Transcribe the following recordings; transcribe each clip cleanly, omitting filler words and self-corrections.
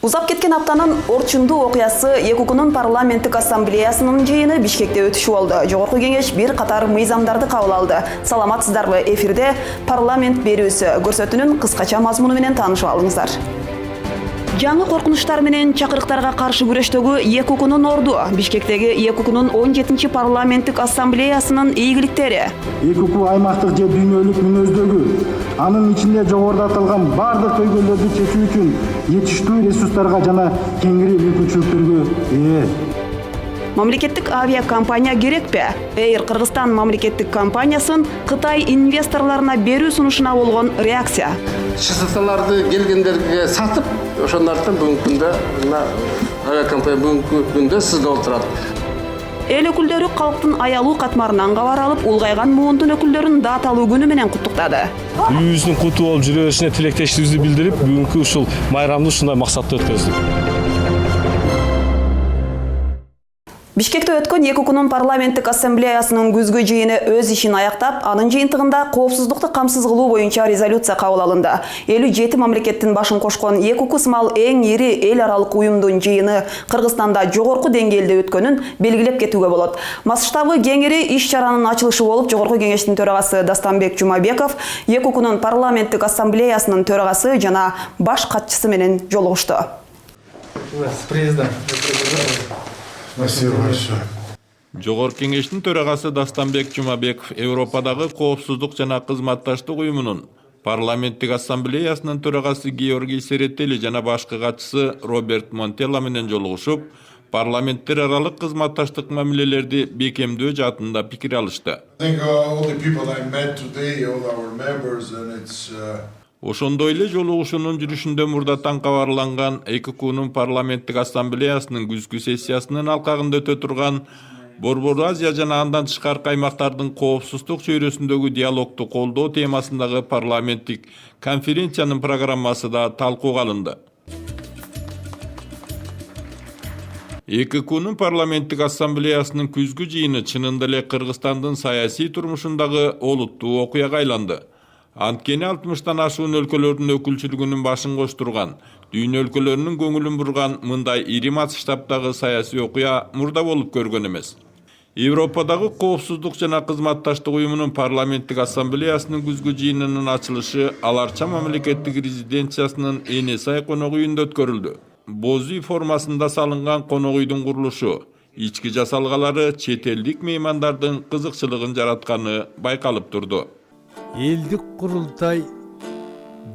Узап кеткен аптанын орчундуу окуясы ЭКУКунун парламенттик ассамблеясынын жыйыны Бишкекте өтүшүп болду. Жогорку кеңеш бир катар мыйзамдарды кабыл алды. Саламатсыздарбы? Эфирде парламент берүүсү көрсөтүүнүн кыскача мазмуну менен таанышып алыңыздар. Жаңы коркунучтар менен чакырыктарга каршы күрөштөгү ЭКУКунун орду, Бишкектеги ЭКУКунун 17-чи парламенттик ассамблеясынын ийгиликтери. ЭКУК аймактык же дүйнөлүк мүнөздөгү, анын ичинде жогоруда аталган бардык көйгөйлөрдү чечүү үчүн жетиштүү ресурстарга жана кеңири мүмкүнчүлүктөргө ээ. Мамлекеттик авиакомпания керекпи? Эйр Кыргызстан мамлекеттик компаниясын Кытай инвесторлоруна берүү сунушуна болгон реакция. ШСТларды келгендерге сатып, ошондордон бүгүнкү күндө авиакомпания бүгүнкү күндө сизде отурат. Эл өкүлдөрү калктын аялуу катмарынан кабар алып, улгайган муундун өкүлдөрүн даталуу күнү менен куттуктады. Үйүбүздүн куту болуп жүрө беришине тилектештигибизди билдирип, бүгүнкү ушул майрамды ушундай максатта өткөздүк. Бишкекте өткөн ЭКУКунун парламенттик ассамблеясынын күзгү жыйыны өз ишин аяктап, анын жыйынтыгында коопсуздукту камсыз кылуу боюнча резолюция кабыл алынды. 57 мамлекеттин башын кошкон ЭКУК сымал эң ири эл аралык уюмдун жыйыны Кыргызстанда жогорку деңгээлде өткөнүн белгилеп кетүүгө болот. Масштабы кеңири иш-чаранын ачылышы болуп, жогорку кеңештин төрагасы Дастанбек Жумабеков ЭКУКунун парламенттик ассамблеясынын төрагасы жана баш катчысы менен жолугушту. Спасибо большое. Жогорку кеңештин төрагасы Дастанбек Жумабеков Европадагы коопсуздук жана кызматташтык уюмунун парламенттик ассамблеясынын төрагасы Георгий Сереттели жана башкы катчысы Роберт Монтелло менен жолугушуп, парламенттер аралык кызматташтык мамилелерди бекемдөө жаатында пикир алышты. Ошондой эле жолугушуунун жүрүшүндө мурдатан кабарланган ЭКУКунун парламенттик ассамблеясынын күзгү сессиясынын алкагында өтө турган Борбор Азия жана андан тышкаркы аймактардын коопсуздук чөйрөсүндөгү диалогду колдоо темасындагы парламенттик конференциянын программасы да талкууга алынды. ЭКУКунун парламенттик ассамблеясынын күзгү жыйыны чынында эле Кыргызстандын саясий турмушундагы олуттуу окуяга айланды. Анткени 60тан ашуун өлкөлөрдүн өкүлчүлүгүнүн башын коштурган, дүйнө өлкөлөрүнүн көңүлүн бурган мындай ири масштабтагы саясий окуя мурда болуп көргөн эмес. Европадагы коопсуздук жана кызматташтык уюмунун парламенттик ассамблеясынын күзгү жыйынынын ачылышы Аларча мамлекеттик резиденциясынын Эне Сай конок үйүндө өткөрүлдү. Боз үй формасында салынган конок үйдүн курулушу, ички жасалгалары чет элдик меймандардын кызыкчылыгын жаратканы байкалып турду. Элдик курултай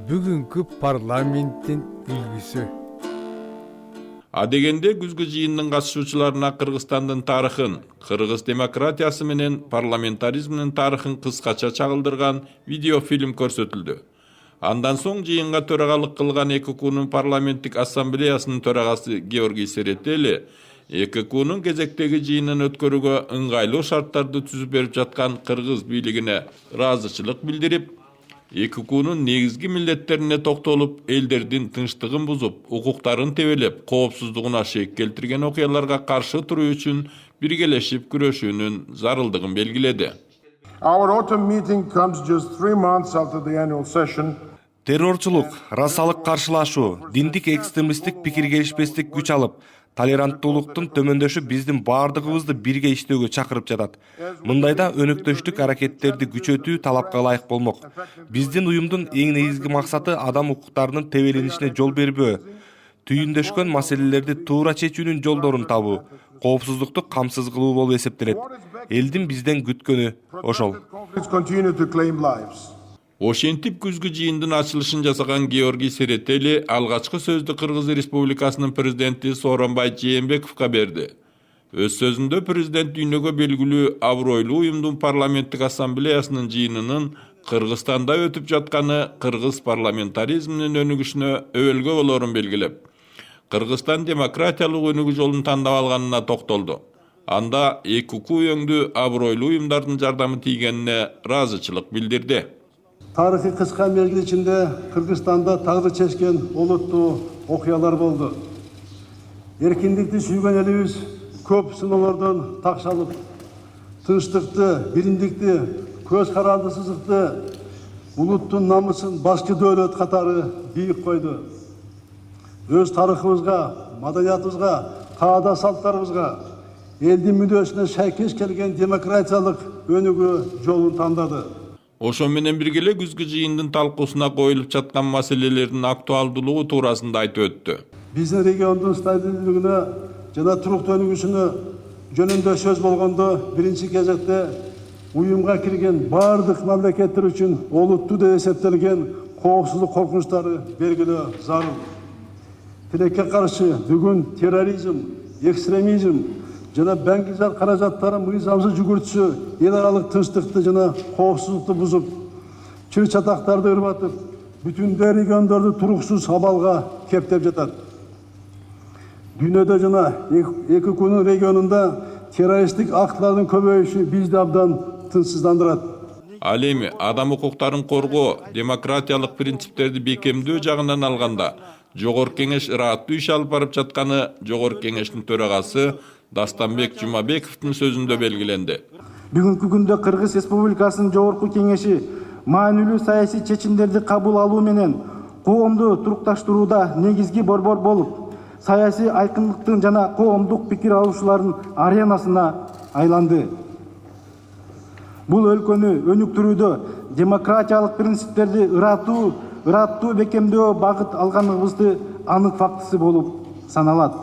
бүгүнкү парламенттин үлгүсү. Адегенде күзгү жыйындын катышуучуларына Кыргызстандын тарыхын, кыргыз демократиясы менен парламентаризмдин тарыхын кыскача чагылдырган видеофильм көрсөтүлдү. Андан соң жыйынга төрагалык кылган ЭКУКунун парламенттик ассамблеясынын төрагасы Георгий Сереттели ЭКУКунун кезектеги жыйынын өткөрүүгө ыңгайлуу шарттарды түзүп берип жаткан кыргыз бийлигине ыраазычылык билдирип, ЭКУКунун негизги милдеттерине токтолуп, элдердин тынчтыгын бузуп, укуктарын тебелеп, коопсуздугуна шек келтирген окуяларга каршы туруу үчүн биргелешип күрөшүүнүн зарылдыгын белгиледи. Террорчулук, расалык каршылашуу, диндик экстремисттик пикир келишпестик күч алып, толеранттуулуктун төмөндөшү биздин баардыгыбызды бирге иштөөгө чакырып жатат. Мындайда өнөктөштүк аракеттерди күчөтүү талапка ылайык болмок. Биздин уюмдун эң негизги максаты адам укуктарынын тебелинишине жол бербөө, түйүндөшкөн маселелерди туура чечүүнүн жолдорун табуу, коопсуздукту камсыз кылуу болуп эсептелет. Элдин бизден күткөнү ошол. Ошентип күзгү жыйындын ачылышын жасаган Георгий Сереттели алгачкы сөздү Кыргыз Республикасынын президенти Сооронбай Жээнбековго берди. Өз сөзүндө президент дүйнөгө белгилүү абройлуу уюмдун парламенттик ассамблеясынын жыйынынын Кыргызстанда өтүп жатканы кыргыз парламентаризминин өнүгүшүнө өбөлгө болорун белгилеп, Кыргызстан демократиялык өнүгүү жолун тандап алганына токтолду. Анда ЭКУК өңдүү абройлуу уюмдардын жардамы тийгенине ыраазычылык билдирди. Тарыхый кыска мезгил ичинде Кыргызстанда тагдыр чечкен олуттуу окуялар болду. Эркиндикти сүйгөн элибиз көп сыноолордон такшалып, тынчтыкты, биримдикти, көз карандысыздыкты, улуттун намысын башкы дөөлөт катары бийик койду. өз тарыхыбызга, маданиятыбызга, каада салттарыбызга, элдин мүддөсүнө шайкеш келген демократиялык өнүгүү жолун тандады. Ошо менен бирге күзгү жыйындын талкуусуна коюлуп жаткан маселелердин актуалдуулугу туурасында айтып өттү. Биздин региондун стабилдүүлүгүнө жана туруктуу өнүгүүсүнө жөнүндө сөз болгондо биринчи кезекте уюмга кирген бардык мамлекеттер үчүн олуттуу деп эсептелген коопсуздук коркунучтары белгилөө зарыл. Тилекке каршы бүгүн терроризм, экстремизм жана баңгизат каражаттары мыйзамсыз жүгүртүшү эл аралык тынчтыкты жана коопсуздукту бузуп, чыр чатактарды ырбатып, бүтүндөй региондорду туруксуз абалга кептеп жатат. Дүйнөдө жана ЭККнын регионунда террористтик актылардын көбөйүшү бизди абдан тынчсыздандырат. Ал эми адам укуктарын коргоо, демократиялык принциптерди бекемдөө жагынан алганда Жогорку Кеңеш ыраттуу иш алып барып жатканы Жогорку Кеңештин төрагасы Дастанбек Жумабековдун сөзүндө белгиленди. Бүгүнкү күндө Кыргыз Республикасынын Жогорку Кеңеши маанилүү саясий чечимдерди кабыл алуу менен коомду турукташтырууда негизги борбор болуп, саясий айкындыктын жана коомдук пикир алышуулардын аренасына айланды. Бул өлкөнү өнүктүрүүдө демократиялык принциптерди ыраттуу бекемдөө багыт алганыбызды анык фактысы болуп саналат.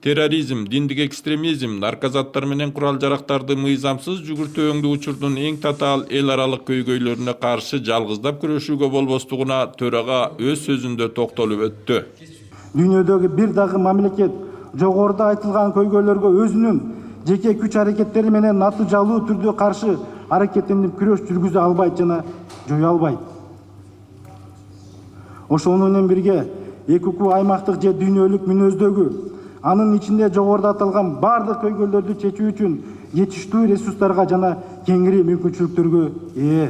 Терроризм, диндик экстремизм, наркозаттар менен курал жарактарды мыйзамсыз жүгүртүүңдүү учурдун эң татаал эл аралык көйгөйлөрүнө каршы жалгыздап күрөшүүгө болбостугуна төрага өз сөзүндө токтолуп өттү. Дүйнөдөгү бир дагы мамлекет жогоруда айтылган көйгөйлөргө өзүнүн жеке күч аракеттери менен натыйжалуу түрдө каршы аракеттенип күрөш жүргүзө албайт жана жое албайт. Ошол менен бирге ЭКК аймактык же дүйнөлүк мүнөздөгү, анын ичинде жогоруда аталган бардык көйгөйлөрдү чечүү үчүн жетиштүү ресурстарга жана кеңири мүмкүнчүлүктөргө ээ.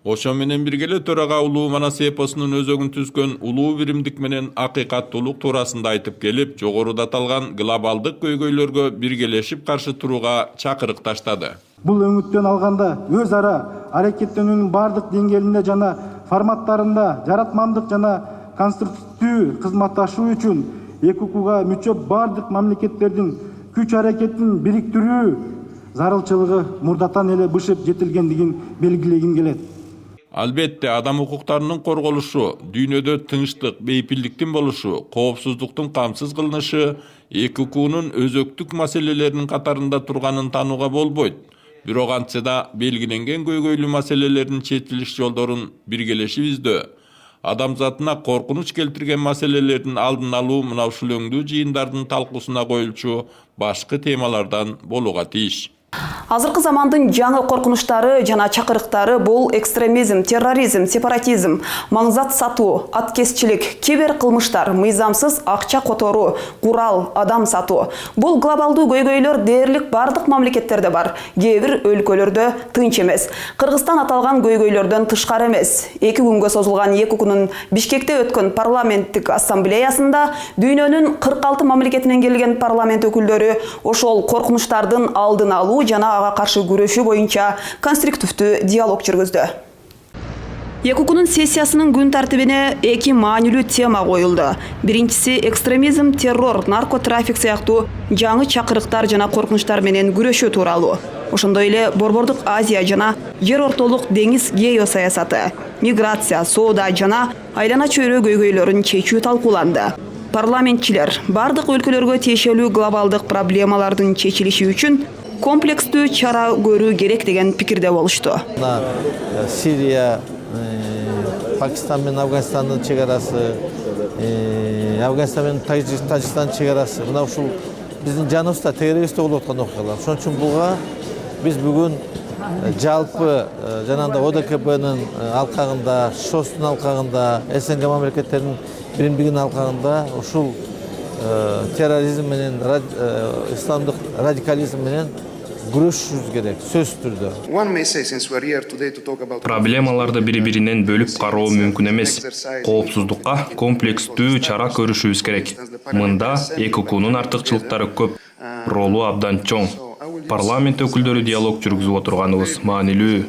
Ошо менен бирге төрага улуу манас эпосунун өзөгүн түзгөн улуу биримдик менен акыйкаттуулук туурасында айтып келип, жогоруда аталган глобалдык көйгөйлөргө биргелешип каршы турууга чакырык таштады. Бул өңүттөн алганда өз ара аракеттенүүнүн бардык деңгээлинде жана форматтарында жаратмандык жана конструктивдүү кызматташуу үчүн ЭККга мүчө бардык мамлекеттердин күч аракетин бириктирүү зарылчылыгы мурдатан эле бышып жетилгендигин белгилегим келет. Албетте, адам укуктарынын корголушу, дүйнөдө тынчтык, бейпилдиктин болушу, коопсуздуктун камсыз кылынышы ЭККнын өзөктүк маселелеринин катарында турганын таанууга болбойт. Бирок антсе да белгиленген көйгөйлүү маселелердин чечилиш жолдорун биргелешип издөө, адамзатына коркунуч келтирген маселелердин алдын алуу мына ушул өңдүү жыйындардын талкуусуна коюлчу башкы темалардан болууга тийиш. Азыркы замандын жаңы коркунучтары жана чакырыктары бул экстремизм, терроризм, сепаратизм, маңзат сатуу, аткезчилик, кибер кылмыштар, мыйзамсыз акча которуу, курал, адам сатуу. Бул глобалдуу көйгөйлөр дээрлик бардык мамлекеттерде бар, кээ бир өлкөлөрдө тынч эмес. Кыргызстан аталган көйгөйлөрдөн тышкары эмес. 2 күнгө созулган ЭККнын Бишкекте өткөн парламенттик ассамблеясында дүйнөнүн 46 мамлекетинен келген парламент өкүлдөрү ошол коркунучтардын алдын алуу жана ага каршы күрөшүү боюнча конструктивдүү диалог жүргүздү. ЭККнын сессиясынын күн тартибине 2 маанилүү тема коюлду. Биринчиси экстремизм, террор, наркотрафик сыяктуу жаңы чакырыктар жана коркунучтар менен күрөшүү тууралуу. Ошондой эле Борбордук Азия жана Жер ортолук деңиз геосаясаты, миграция, соода жана айлана чөйрө көйгөйлөрүн чечүү талкууланды. Парламентчилер бардык өлкөлөргө тиешелүү глобалдык проблемалардын чечилиши үчүн комплекстүү чара көрүү керек деген пикирде болушту. Сирия, Пакистан менен Афганистандын чегарасы, Афганистан менен Тажикстандын чегарасы. Мына ушул биздин жаныбызда террорист болуп аткан окуялар. Ошон үчүн буга биз бүгүн жалпы жанагындай ОДКБнын алкагында, ШОСтун алкагында, СНГ мамлекеттеринин биримдигинин алкагында ушул терроризм менен исламдык радикализм менен күрөшүшүбүз керек, сөзсүз түрдө. Проблемаларды бири-биринен бөлүп кароо мүмкүн эмес. Коопсуздукка комплекстүү чара көрүшүбүз керек. Мында ЭККнын артыкчылыктары көп, ролу абдан чоң. Парламент өкүлдөрү диалог жүргүзүп отурганыбыз маанилүү.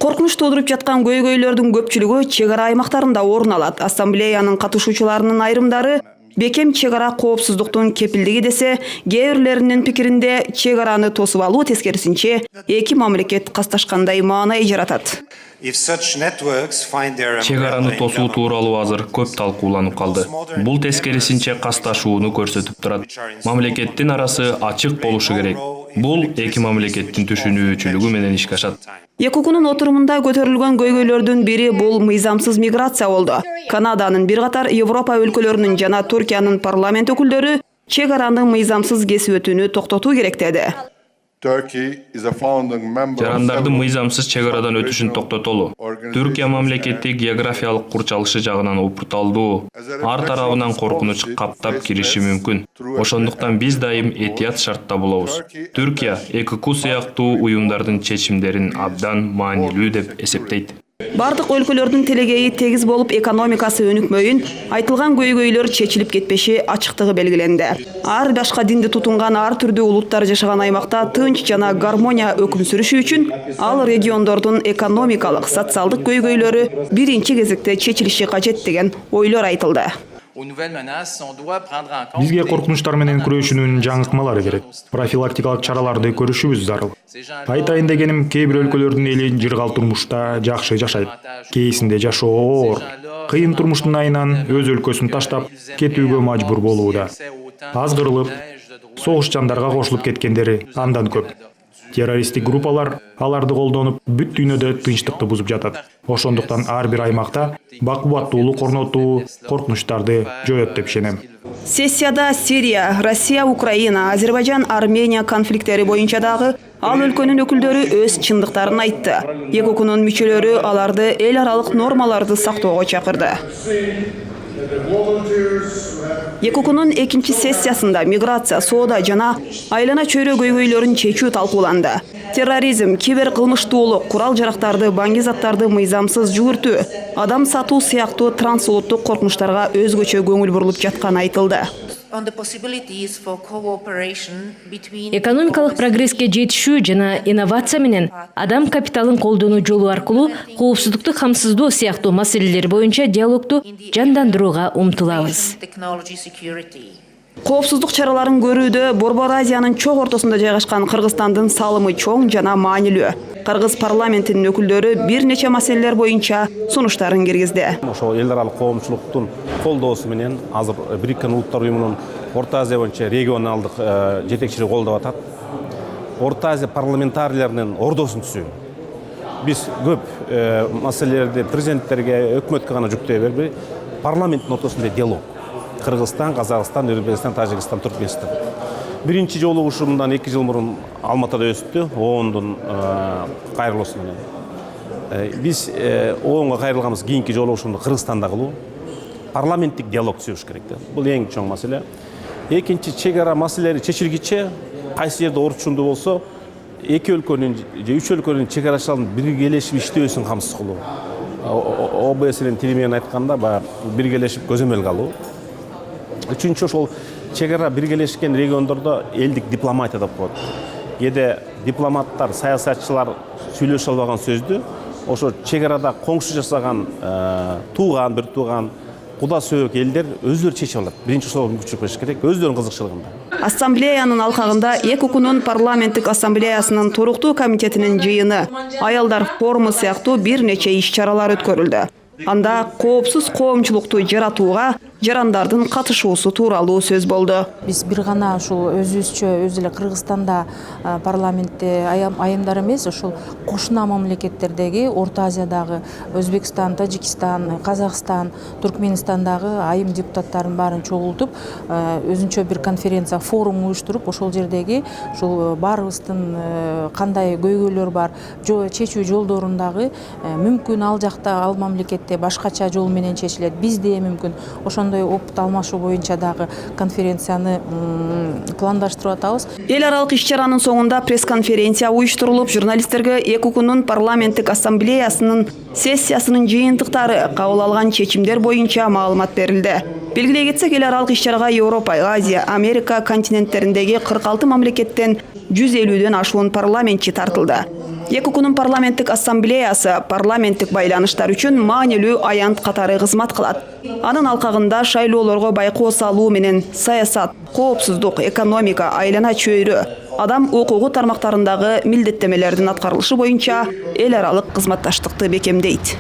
Коркунуч туудуруп жаткан көйгөйлөрдүн көпчүлүгү чек ара аймактарында орун алат. Ассамблеянын катышуучуларынын айрымдары бекем чегара коопсуздуктун кепилдиги десе, кээ бирлеринин пикиринде чегараны тосуп алуу тескерисинче эки мамлекет касташкандай маанай жаратат. Чегараны тосуу тууралуу азыр көп талкууланып калды. Бул тескерисинче касташууну көрсөтүп турат. Мамлекеттин арасы ачык болушу керек. Бул эки мамлекеттин түшүнүүчүлүгү менен ишке ашат. ЕККнун отурумунда көтөрүлгөн көйгөйлөрдүн бири бул мыйзамсыз миграция болду. Канаданын бир катар Европа өлкөлөрүнүн жана Түркиянын парламент өкүлдөрү чегараны мыйзамсыз кесип өтүүнү токтотуу керек деди. Жарандардын мыйзамсыз чегарадан өтүшүн токтотолу. Түркия мамлекети географиялык курчалышы жагынан опурталдуу. Ар тарабынан коркунуч каптап кириши мүмкүн. Ошондуктан биз дайым этият шартта болобуз. Түркия ЭКК сыяктуу уюмдардын чечимдерин абдан маанилүү деп эсептейт. Бардык өлкөлөрдүн тилегейи тегиз болуп экономикасы өнүкмөйүн, айтылган көйгөйлөр чечилип кетпеши ачыктыгы белгиленди. Ар башка динди тутунган ар түрдүү улуттар жашаган аймакта тынч жана гармония өкүм сүрүшү үчүн ал региондордун экономикалык, социалдык көйгөйлөрү биринчи кезекте чечилиши кажет деген ойлор айтылды. Бизге коркунучтар менен күрөшүүнүн жаңыртмалары керек. Профилактикалык чараларды көрүшүбүз зарыл. Айтайын дегеним, кээ бир өлкөлөрдүн эли жыргал турмушта жакшы жашайт. Кээсинде жашоо оор. Кыйын турмуштун айынан өз өлкөсүн таштап кетүүгө мажбур болууда. Азгырылып, согуш жандарга кошулуп кеткендери андан көп. Террористтик группалар аларды колдонуп, бүт дүйнөдө тынчтыкты бузуп жатат. Ошондуктан ар бир аймакта бакубаттуулук орнотуу коркунучтарды жоет деп ишенем. Сессияда Сирия, Россия, Украина, Азербайжан, Армения конфликттери боюнча дагы ал өлкөнүн өкүлдөрү өз чындыктарын айтты. ЕККнун мүчөлөрү аларды эл аралык нормаларды сактоого чакырды. ЕККнун экинчи сессиясында миграция, соода жана айлана чөйрө көйгөйлөрүн чечүү талкууланды. Терроризм, киберкылмыштуулук, курал жарактарды, баңги заттарды мыйзамсыз жүгүртүү, адам сатуу сыяктуу трансулуттук коркунучтарга өзгөчө көңүл бурулуп жатканы айтылды. Экономикалык прогресске жетишүү жана инновация менен адам капиталын колдонуу жолу аркылуу коопсуздукту камсыздоо сыяктуу маселелер боюнча диалогду жандандырууга умтулабыз. Коопсуздук чараларын көрүүдө Борбор Азиянын чоң ортосунда жайгашкан Кыргызстандын салымы чоң жана маанилүү. Кыргыз парламентинин өкүлдөрү бир нече маселелер боюнча сунуштарын киргизди. Ошол эл аралык коомчулуктун колдоосу менен азыр Бириккен Улуттар уюмунун Орто Азия боюнча регионалдык жетекчилиги колдоп атат. Орто Азия парламентарийлеринин ордосун түзүү. Биз көп маселелерди президенттерге, өкмөткө гана жүктөй бербей, парламенттин ортосунда диалог. Кыргызстан, Казакстан, Өзбекстан, Тажикстан, Түркменстан. Биринчи жолу ушундан 2 жыл мурун Алматыда өттү, ООНдун кайрылуусу менен. Биз ООНго кайрылганбыз, кийинки жолу ушунду Кыргызстанда кылуу. Парламенттик диалог түзүш керек. Бул эң чоң маселе. Экинчи чегара маселелери чечилгиче, кайсы жерде орчундуу болсо, эки өлкөнүн же үч өлкөнүн чегарачыларын биргелешип иштөөсүн камсыз кылуу. ОБСнин тили менен айтканда, биргелешип көзөмөл алуу. Үчүнчү ошол чегара биргелешкен региондордо элдик дипломатия деп коет. Кээде дипломаттар, саясатчылар сүйлөшө албаган сөздү ошо чегарада коңшу жасаган тууган, бир тууган, куда сөөк элдер өздөрү чечип алат. Биринчи ошого мүмкүнчүлүк бериш керек, өздөрүнүн кызыкчылыгында. Ассамблеянын алкагында ЕККнун парламенттик ассамблеясынын туруктуу комитетинин жыйыны, аялдар форуму сыяктуу бир нече иш-чаралар өткөрүлдү. Анда коопсуз коомчулукту жаратууга жарандардын катышуусу тууралуу сөз болду. Биз бир гана ушул өзүбүзчө өз эле Кыргызстанда парламентте айымдар эмес, ушул кошуна мамлекеттердеги Орто Азиядагы Өзбекстан, Тажикстан, Казакстан, Түркменстандагы айым депутаттарын баарын чогултуп, өзүнчө бир конференция, форум уюштуруп, ошол жердеги ушул баарыбыздын кандай көйгөйлөр бар, чечүү жолдорундагы мүмкүн ал жакта ал мамлекетте башкача жол менен чечилет, бизде мүмкүн ошондой опыт алмашуу боюнча дагы конференцияны пландаштырып атабыз. Эл аралык иш-чаранын соңунда пресс-конференция уюштурулуп, журналисттерге ЕККнун парламенттик ассамблеясынын сессиясынын жыйынтыктары, кабыл алган чечимдер боюнча маалымат берилди. Белгилей кетсек, эл аралык иш-чарага Европа, Азия, Америка континенттериндеги 46 мамлекеттен 150ден ашуун парламентчи тартылды. ЭККнун парламенттик ассамблеясы парламенттик байланыштар үчүн маанилүү аянт катары кызмат кылат. Анын алкагында шайлоолорго байкоо салуу менен саясат, коопсуздук, экономика, айлана чөйрө, адам укугу тармактарындагы милдеттемелердин аткарылышы боюнча эл аралык кызматташтыкты бекемдейт.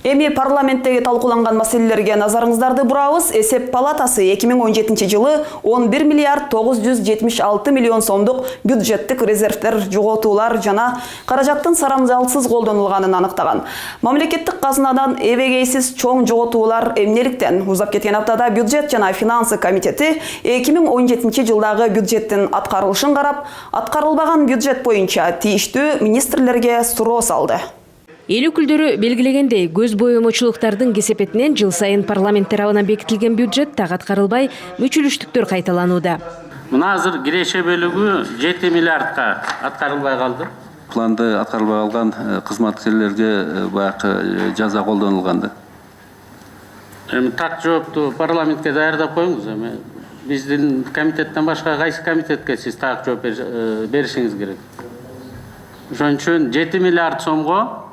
Эми парламенттеги талкууланган маселелерге назарыңыздарды бурабыз. Эсеп палатасы 2017 жылы 11 миллиард 976 миллион сомдук бюджеттик резервтер, жоготуулар жана каражаттын сарамжалсыз колдонулганын аныктаган. Мамлекеттик казынадан эбегейсиз чоң жоготуулар эмнеликтен? Узап кеткен аптада бюджет жана финансы комитети 2017 жылдагы бюджеттин аткарылышын карап, аткарылбаган бюджет боюнча тийиштүү министрлерге суроо салды. Эл өкүлдөрү белгилегендей, көз боемочулуктардын кесепетинен жыл сайын парламент тарабынан бекитилген бюджет так аткарылбай, мүчүлүштүктөр кайталанууда. Мына азыр киреше бөлүгү 7 миллиардка аткарылбай калды. Планды аткарылбай калган кызматкерлерге баягы жаза колдонулганды. Эми так жоопту парламентке даярдап коюңуз. Эми биздин комитеттен башка кайсы комитетке сиз так жооп беришиңиз керек. Ошон үчүн 7 миллиард сомго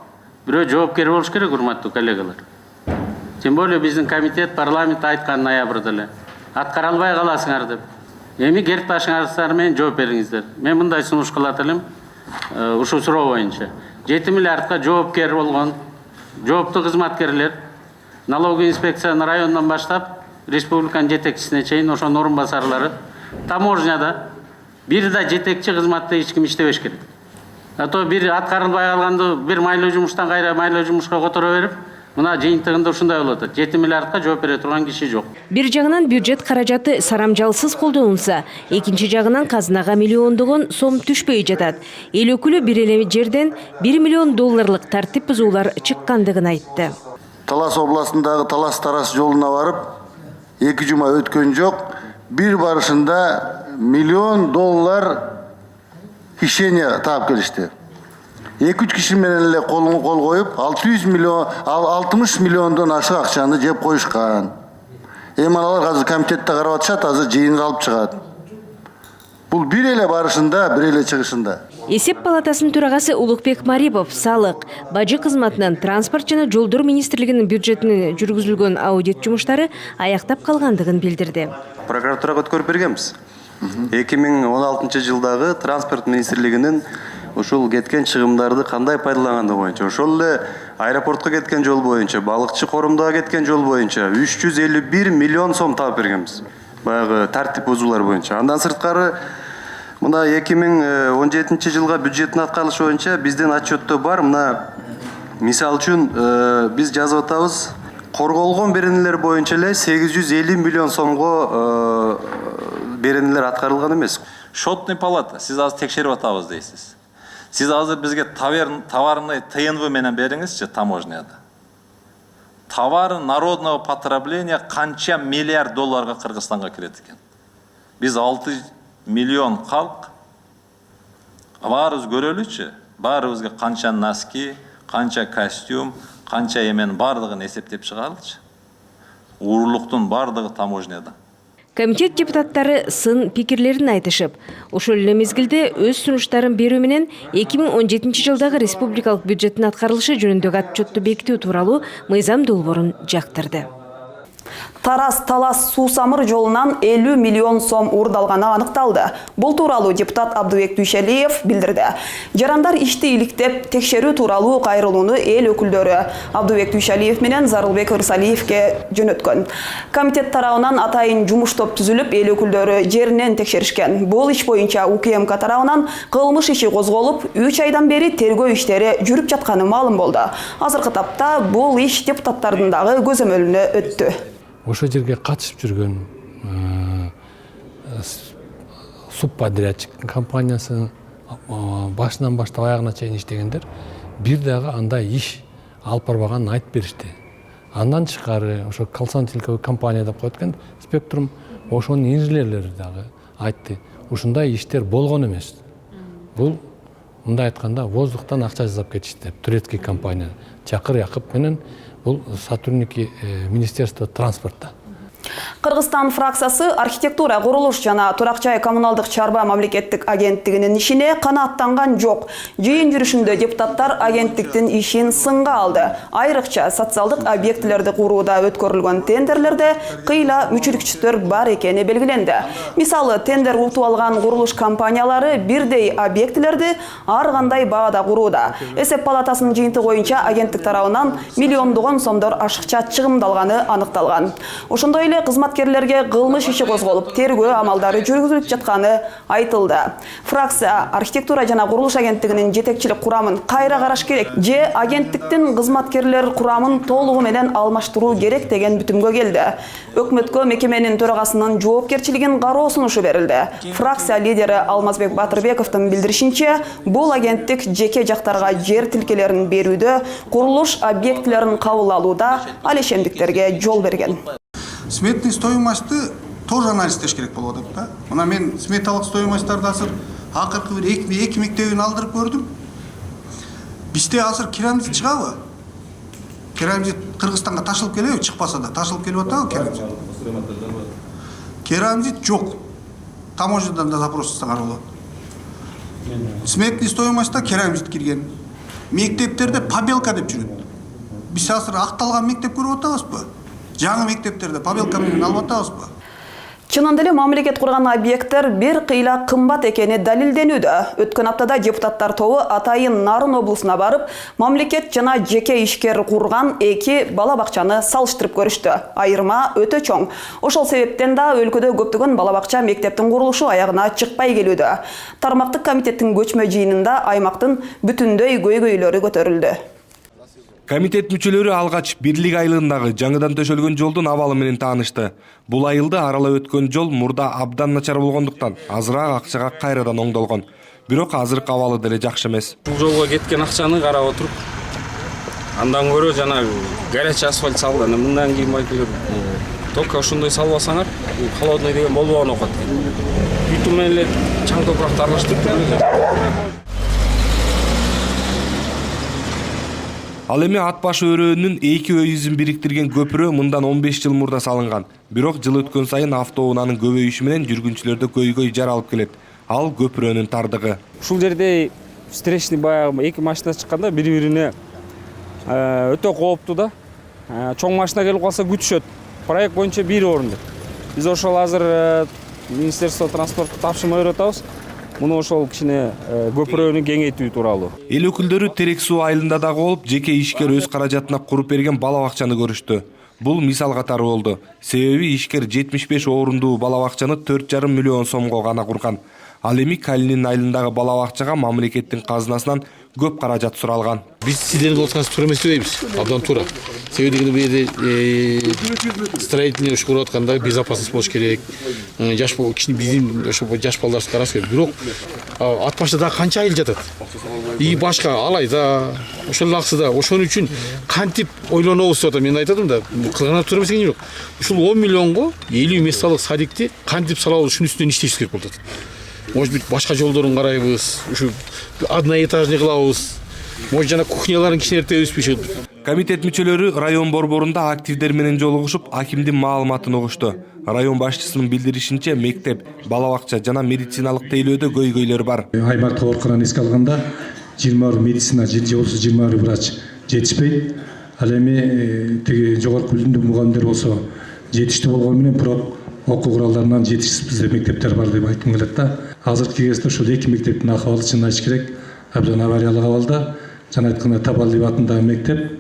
бирөө жоопкер болуш керек, урматтуу коллегалар. Тем более биздин комитет парламент айткан ноябрда эле аткара албай каласыңар деп. Эми керт башыңыздар менен жооп бериңиздер. Мен мындай сунуш кылат элем, ушул суроо боюнча. 7 миллиардка жоопкер болгон, жооптуу кызматкерлер, налоговый инспекциянын районунан баштап, республиканын жетекчисине чейин ошонун орун басарлары, таможняда бир да жетекчи кызматта эч ким иштебеш керек. А то бир аткарылбай калганды бир майлуу жумуштан кайра майлуу жумушка которо берип, мына жыйынтыгында ушундай болуп атат. 7 миллиардка жооп бере турган киши жок. Бир жагынан бюджет каражаты сарамжалсыз колдонулса, экинчи жагынан казынага миллиондогон сом түшпөй жатат. Эл өкүлү бир эле жерден 1 миллион долларлык тартип бузуулар чыккандыгын айтты. Талас областындагы Талас-Тарас жолуна барып, 2 жума өткөн жок. Бир барышында $1 миллион хищение таап келишти. 2-3 киши менен эле кол коюп, 60 миллиондон ашык акчаны жеп коюшкан. Эми алар азыр комитетте карап атышат, азыр жыйынга алып чыгат. Бул бир эле барышында, бир эле чыгышында. Эсеп палатасынын төрагасы Улукбек Марипов салык, бажы кызматынан транспорт жана жолдор министрлигинин бюджетине жүргүзүлгөн аудит жумуштары аяктап калгандыгын билдирди. Прокуратурага өткөрүп бергенбиз. 2016 жылдагы транспорт министрлигинин ушул кеткен чыгымдарды кандай пайдаланганы боюнча, ошол эле аэропортко кеткен жол боюнча, балыкчы корумдога кеткен жол боюнча 351 миллион сом таап бергенбиз. Баягы тартип бузуулар боюнча. Андан сырткары мына 2017 жылга бюджеттин аткарылышы боюнча биздин отчетто бар. Мына мисал үчүн биз жазып атабыз, корголгон беренелер боюнча эле 850 миллион сомго беренелер аткарылган эмес. Счетный палата, сиз азыр текшерип атабыз дейсиз. Сиз азыр бизге товарный ТНВ менен бериңизчи таможняда. Товары народного потребления канча миллиард долларга Кыргызстанга кирет экен. Биз 6 миллион калк. Баарыбыз көрөлүчү. Баарыбызга канча носки, канча костюм, канча эмен бардыгын эсептеп чыгарылчы. Уурулуктун бардыгы таможняда. Комитет депутаттары сын пикирлерин айтышып, ошол эле мезгилде өз сунуштарын берүү менен 2017 жылдагы республикалык бюджеттин аткарылышы жөнүндөгү отчетту бекитүү тууралуу мыйзам долбоорун жактырды. Тарас-Талас суу-самыр жолунан 50 миллион сом уурдалганы аныкталды. Бул тууралуу депутат Абдыбек Дүйшалиев билдирди. Жарандар ишти иликтеп, текшерүү тууралуу кайрылууну эл өкүлдөрү Абдыбек Дүйшалиев менен Зарылбек Ырсалиевке жөнөткөн. Комитет тарабынан атайын жумуш топ түзүлүп, эл өкүлдөрү жеринен текшеришкен. Бул иш боюнча УКМК тарабынан кылмыш иши козголуп, 3 айдан бери тергөө иштери жүрүп жатканы маалым болду. Азыркы тапта бул иш депутаттардын дагы көзөмөлүнө өттү. Ошо жерге катышып жүргөн субподрядчик компаниясы башынан баштап аягына чейин иштегендер бир дагы андай иш алып барбаганын айтып беришти. Андан тышкары ошо консалтинговый компания деп коет экен Спектрум, ошонун инженерлери дагы айтты. Ушундай иштер болгон эмес. Бул мындай айтканда воздухтан акча жасап кетишти деп турецкий компания Чакыр Якып менен бул сотрудники Министерства транспорта. Кыргызстан фракциясы архитектура, курулуш жана турак жай коммуналдык чарба мамлекеттик агенттигинин ишине канааттанган жок. Жыйын жүрүшүндө депутаттар агенттиктин ишин сынга алды. Айрыкча социалдык объектилерди курууда өткөрүлгөн тендерлерде кыйла мүчүлүкчүлөр бар экени белгиленди. Мисалы, тендер утуп алган курулуш компаниялары бирдей объектилерди ар кандай баада курууда. Эсеп палатасынын жыйынтыгы боюнча агенттик тарабынан миллиондогон сомдор ашыкча чыгымдалганы аныкталган. Ошондой эле кызматкерлерге кылмыш иши козголуп, тергөө амалдары жүргүзүлүп жатканы айтылды. Фракция архитектура жана курулуш агенттигинин жетекчилик курамын кайра караш керек же агенттиктин кызматкерлер курамын толугу менен алмаштыруу керек деген бүтүмгө келди. Өкмөткө мекеменин төрагасынын жоопкерчилигин кароо сунушу берилди. Фракция лидери Алмазбек Батырбековдун билдиришинче, бул агенттик жеке жактарга жер тилкелерин берүүдө, курулуш объектилерин кабыл алууда алешемдиктерге жол берген. Сметный стоимостьты тоже анализдеш керек болуп атат да. Мына мен сметалык стоимостьтарды азыр акыркы бир эки мектебин алдырып көрдүм. Бизде азыр керамзит чыгабы? Керамзит Кыргызстанга ташылып келеби? Чыкпаса да ташылып келип атабы керамзит? Керамзит жок. Таможнядан да запрос жасаган болот. Сметный стоимостьта керамзит кирген. Мектептерде побелка деп жүрөт. Биз азыр акталган мектеп көрүп атабызбы? Жаңы мектептерде побелка менен алып атабызбы? Чынында эле мамлекет курган объекттер бир кыйла кымбат экени далилденүүдө. Өткөн аптада депутаттар тобу Атайын Нарын облусуна барып, мамлекет жана жеке ишкер курган эки бала бакчаны салыштырып көрүштү. Айырма өтө чоң. Ошол себептен да өлкөдө көптөгөн бала бакча мектептин курулушу аягына чыкпай келүүдө. Тармактык комитеттин көчмө жыйынында аймактын бүтүндөй көйгөйлөрү көтөрүлдү. Комитет мүчөлөрү алгач Бирлик айылындагы жаңыдан төшөлгөн жолдун абалы менен таанышты. Бул айылды аралап өткөн жол мурда абдан начар болгондуктан азыраак акчага кайрадан оңдолгон. Бирок азыркы абалы деле жакшы эмес. Бул жолго кеткен акчаны карап отуруп, андан көрө жана горячий асфальт салды. Мындан кийин айтылыр. Только ошондой салбасаңар, холодный деген болбогон окот. Бүтүн менен эле чаң топуракты аралаштырып. Ал эми ат башы өрөөнүн эки өйүзүн бириктирген көпүрө мындан 15 жыл мурда салынган. Бирок жыл өткөн сайын автоунаанын көбөйүшү менен жүргүнчүлөрдө көйгөй жаралып келет. Ал көпүрөнүн тардыгы. Ушул жерде встречный баягы эки машина чыкканда бири-бирине өтө кооптуу да. Чоң машина келип калса күтүшөт. Проект боюнча бир орунду. Биз ошол азыр Министерство транспортко тапшырма берип атабыз. Муну ошол кичине көпүрөнү кеңейтүү тууралуу. Эл өкүлдөрү Терек суу айылында дагы болуп, жеке ишкер өз каражатына куруп берген бала бакчаны көрүштү. Бул мисал катары болду. Себеби ишкер 75 орундуу бала бакчаны 4,5 миллион сомго гана курган. Ал эми Калинин айылындагы бала бакчага мамлекеттин казынасынан көп каражат суралган. Биз сиздердин отурганыңыз туура эмес дейбиз. Абдан туура. Себеби дегенде бул жерде строительный иш куруп атканда безопасность болуш керек. Жаш биздин ошо жаш балдарыбызды караш керек. Бирок ат башта дагы канча айыл жатат. И башка Алайда, ошол Аксыда, ошон үчүн кантип ойлонобуз деп атам. Мен айтатым да, кылган туура эмес экени жок. Ушул 10 миллионго 50 месталык садикти кантип салабыз, ушунун үстүнөн иштеш керек болот. Может быть, башка жолдорун карайбыз, ушу одноэтажный кылабыз. Может, жана кухняларын кичинертебизби? Комитет мүчөлөрү район борборунда активдер менен жолугушуп, акимдин маалыматын угушту. Район башчысынын билдиришинче, мектеп, бала бакча жана медициналык тейлөөдө көйгөйлөр бар. Аймактык оорукананы эске алганда 20 медицина же болсо 20 врач жетишпейт. Ал эми тиги жогорку билимдүү мугалимдер болсо жетиштүү болгону менен бирок окуу куралдарынан жетишсиз бизде мектептер бар деп айткым келет да. Азыркы кезде ушул эки мектептин акыбалы чын айтыш керек. Абдан авариялык абалда. Жана айтканда Табалдиев атындагы мектеп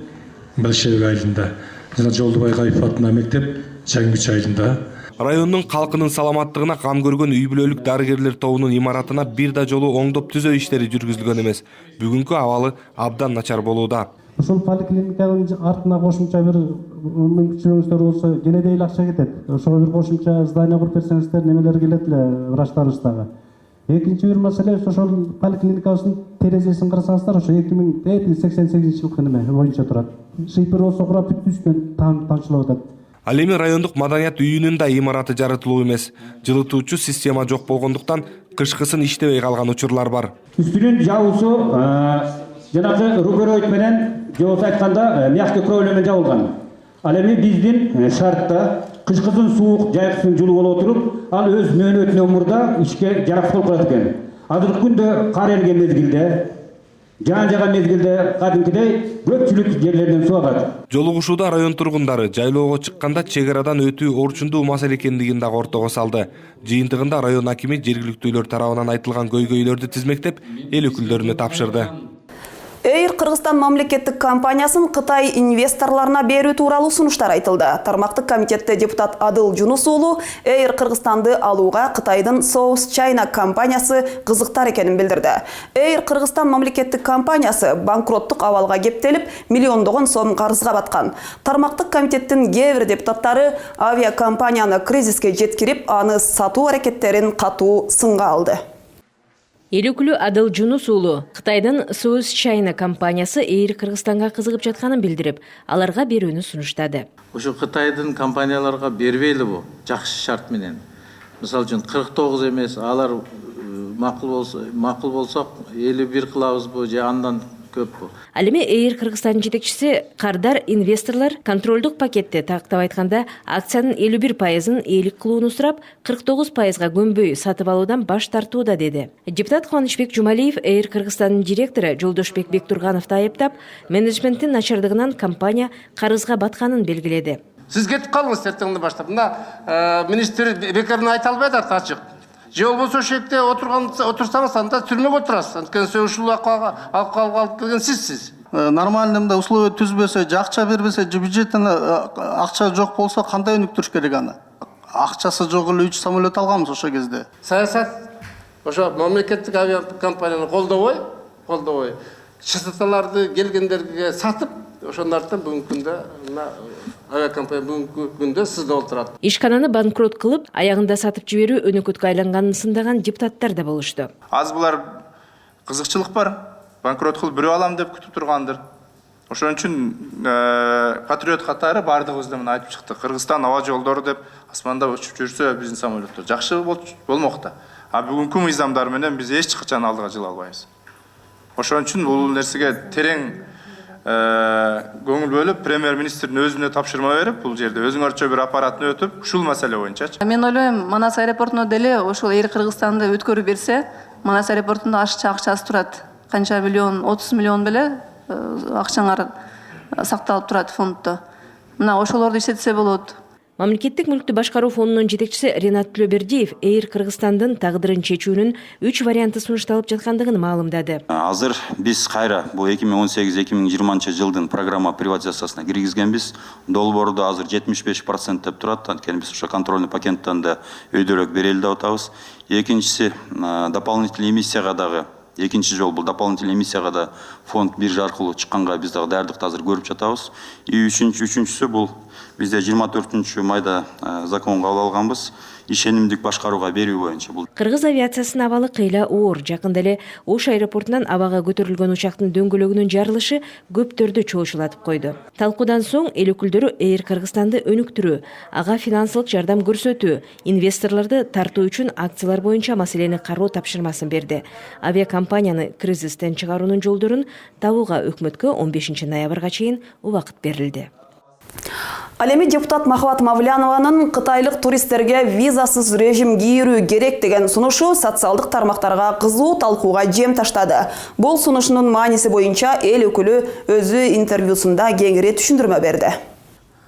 Большевик айылында. Жана Жолдубай Кайыпов атындагы мектеп Жаңгүч айылында. Райондун калкынын саламаттыгына кам көргөн үй бүлөлүк дарыгерлер тобунун имаратына бир да жолу оңдоп түзөө иштери жүргүзүлгөн эмес. Бүгүнкү абалы абдан начар болууда. Ошол поликлиниканын артына кошумча бир мүмкүнчүлүгүңүздөр болсо кенедей эле акча кетет. Ошого бир кошумча здание куруп берсеңиздер немелер келет эле врачтарыбыз дагы. Экинчи бир маселе ошол поликлиникабыздын терезесин карасаңыздар, ошо 2088-жылкы неме боюнча турат. Шипер болсо курап бүттүсүнөн тамчылап атат. Ал эми райондук маданият үйүнүн да имараты жарытылуу эмес. Жылытуучу система жок болгондуктан кышкысын иштебей калган учурлар бар. Үстүнүн жабуусу жанагы рукоройт менен же болсо айтканда мягкий кровля менен жабылган. Ал эми биздин шартта кышкысын суук, жайкысын жылуу боло туруп, ал өз мөөнөтүнөн мурда ишке жараткыл кылат экен. Азыркы күндө кар эрген мезгилде, жаан жаган мезгилде кадимкидей көпчүлүк жерлерден суу агат. Жолугушууда район тургундары жайлоого чыкканда чек арадан өтүү орчундуу маселе экендигин дагы ортого салды. Жыйынтыгында район акими жергиликтүүлөр тарабынан айтылган көйгөйлөрдү тизмектеп, эл өкүлдөрүнө тапшырды. Эйр Кыргызстан мамлекеттик компаниясын Кытай инвесторларына берүү тууралуу сунуштар айтылды. Тармактык комитетте депутат Адыл Жунус уулу Эйр Кыргызстанды алууга Кытайдын South China компаниясы кызыктар экенин билдирди. Эйр Кыргызстан мамлекеттик компаниясы банкроттук абалга кептелип, миллиондогон сом карызга баткан. Тармактык комитеттин кээ бир депутаттары авиакомпанияны кризиске жеткирип, аны сатуу аракеттерин катуу сынга алды. Эл өкүлү Адыл Жунус уулу Кытайдын South China компаниясы Эйр Кыргызстанга кызыгып жатканын билдирип, аларга берүүнү сунуштады. Ошо Кытайдын компанияларга бербейли бу, жакшы шарт менен. Мисалы үчүн 49 эмес, алар макул болсок 51 кылабызбы же андан көппү. Ал эми Эйр Кыргызстандын жетекчиси кардар инвесторлор контролдук пакетте тактап айтканда акциянын 51%-ын ээлик кылууну сурап, 49%-га көнбөй сатып алуудан баш тартууда деди. Депутат Кубанычбек Жумалиев Эйр Кыргызстандын директору Жолдошбек Бектургановду айыптап, менеджменттин начардыгынан компания карызга батканын белгиледи. Сиз кетип калыңыз эртеңден баштап. Мына министр бекерин айта албайт ачык. Же болбосо ошол жерде отурсаңыз анда түрмөгө отурасыз. Анткени ушул алып келген сизсиз. Нормальный мындай условия түзбөсө, акча бербесе, бюджеттен акча жок болсо кандай өнүктүрүш керек аны? Акчасы жок эле 3 самолет алганбыз ошол кезде. Саясат ошо мамлекеттик авиакомпанияны колдобой, шырталарды келгендерге сатып, ошондордон бүгүнкү күндө авиакомпания бүгүнкү күндө сизде отурат. Ишкананы банкрот кылып, аягында сатып жиберүү өнөкөткө айланганын сындаган депутаттар да болушту. Аз булар кызыкчылык бар. Банкрот кылып бирөө алам деп күтүп тургандыр. Ошон үчүн патриот катары бардыгыбыз мына айтып чыктык. Кыргызстан аба жолдору деп асманда учуп жүрсө биздин самолеттер жакшы болмокта. А бүгүнкү мыйзамдар менен биз эч качан алдыга жыла албайбыз. Ошон үчүн бул нерсеге терең көңүл бөлүп, премьер-министрдин өзүнө тапшырма берип, бул жерде өзүңөрчө бир аппаратны өтүп, ушул маселе боюнчачы. Мен ойлойм, Манас аэропортуна деле ошол Эйр Кыргызстанды өткөрүп берсе, Манас аэропортунда акчасы турат. Канча миллион, 30 миллион беле акчаңар сакталып турат фонддо. Мына ошолорду иштетсе болот. Мамлекеттик мүлктү башкаруу фондунун жетекчиси Ренат Төлөбердиев Эйр Кыргызстандын тагдырын чечүүнүн 3 варианты сунушталып жаткандыгын маалымдады. Азыр биз кайра бул 2018-2020 жылдын программа приватизациясына киргизгенбиз. Долбоорду азыр 75% деп турат. Анткени биз ошо контрольный пакеттен да өйдөрөөк берели деп атабыз. Экинчиси дополнительный эмиссияга дагы экинчи жол бул дополнительный эмиссияга да фонд биржа аркылуу чыкканга биз дагы даярдыкты азыр көрүп жатабыз. Үчүнчүсү бул бизде 24 майда закон кабыл алганбыз. Ишенимдик башкарууга берүү боюнча бул. Кыргыз авиациясынын абалы кыйла оор. Жакында эле Ош аэропортунан абага көтөрүлгөн учактын дөңгөлөгүнүн жарылышы көптөрдү чоочулатып койду. Талкуудан соң эл өкүлдөрү Эйр Кыргызстанды өнүктүрүү, ага финансылык жардам көрсөтүү, инвесторлорду тартуу үчүн акциялар боюнча маселени кароо тапшырмасын берди. Авиакомпанияны кризистен чыгаруунун жолдорун табууга өкмөткө 15 ноябрга чейин убакыт берилди. Ал эми депутат Махабат Мавлянованын кытайлык туристтерге визасыз режим кийирүү керек деген сунушу социалдык тармактарга кызуу талкууга жем таштады. Бул сунушунун мааниси боюнча эл өкүлү өзү интервьюсунда кеңири түшүндүрмө берди.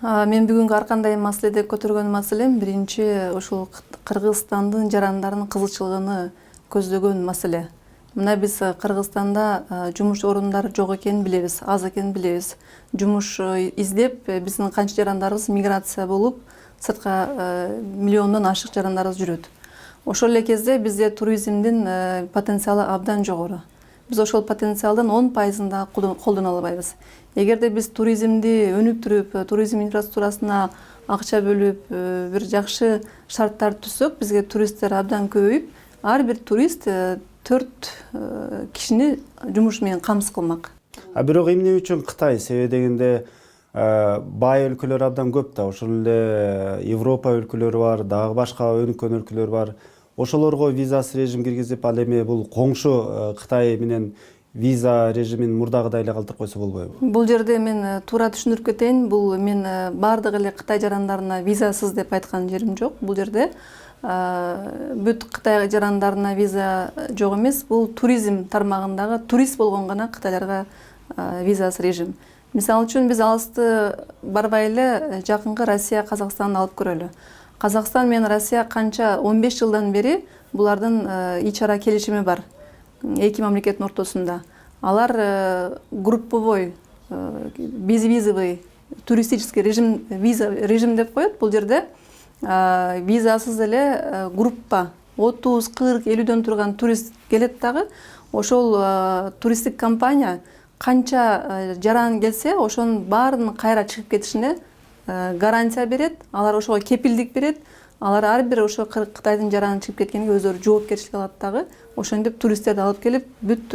Мен бүгүнкү ар кандай маселеде көтөргөн маселем биринчи ошол Кыргызстандын жарандарынын кызыкчылыгын көздөгөн маселе. Мына биз Кыргызстанда жумуш орундары жок экенин билебиз, аз экенин билебиз. Жумуш издеп биздин канча жарандарыбыз миграция болуп, сыртка миллиондон ашык жарандарыбыз жүрөт. Ошол эле кезде бизде туризмдин потенциалы абдан жогору. Биз ошол потенциалдын 10%-ын да колдоно албайбыз. Эгерде биз туризмди өнүктүрүп, туризм инфраструктурасына акча бөлүп, бир жакшы шарттар түзсөк, бизге туристтер абдан көбөйүп, ар бир турист 4 кишини жумуш менен камсыз кылмак. Бирок эмне үчүн Кытай? Себеби дегенде бай өлкөлөр абдан көп да. Ошол эле Европа өлкөлөрү бар, дагы башка өнүккөн өлкөлөр бар. Ошолорго визасыз режим киргизип, ал эми бул коңшу Кытай менен виза режимин мурдагыдай эле калтырып койсо болбойбу? Бул жерде мен туура түшүндүрүп кетейин. Бул мен баардык эле Кытай жарандарына визасыз деп айткан жерим жок. Бул жерде бүт Кытай жарандарына виза жок эмес. Бул туризм тармагындагы турист болгон гана кытайларга визасыз режим. Мисалы үчүн биз алысты барбай эле жакынкы Россия, Казакстанды алып көрөлү. Казакстан менен Россия канча 15 жылдан бери булардын ич ара келишими бар. Эки мамлекеттин ортосунда. Алар групповой, безвизовый, туристический режим деп коет. Бул жерде визасыз эле группа 30, 40, 50дөн турган турист келет дагы. Ошол туристтик компания канча жаран келсе, ошонун баарын кайра чыгып кетишине гарантия берет. Алар ошого кепилдик берет. Алар ар бир ошо Кытайдын жараны чыгып кеткенге өздөрү жоопкерчилик алат дагы. Ошентип туристтерди алып келип, бүт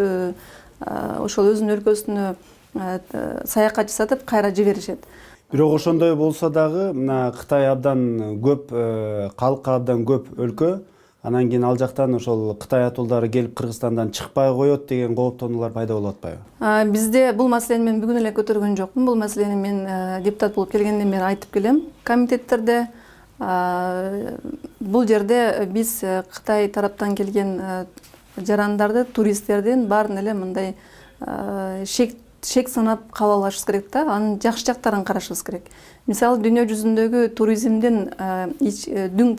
ошол өзүнүн өлкөсүнө саякат жасатып кайра жиберишет. Бирок ошондой болсо дагы мына Кытай абдан көп, калкы абдан көп өлкө. Анан кийин ал жактан ошол Кытай атуулдары келип Кыргызстандан чыкпай коет деген кооптонуулар пайда болуп атпайбы? Бизде бул маселени мен бүгүн эле көтөргөн жокмун. Бул маселени мен депутат болуп келгенден бери айтып келем комитеттерде. Бул жерде биз Кытай тараптан келген жарандарды, туристтердин баарын эле мындай шек санап кабыл алышыбыз керек да, анын жакшы жактарын карашыбыз керек. Мисалы, дүйнө жүзүндөгү туризмдин дүң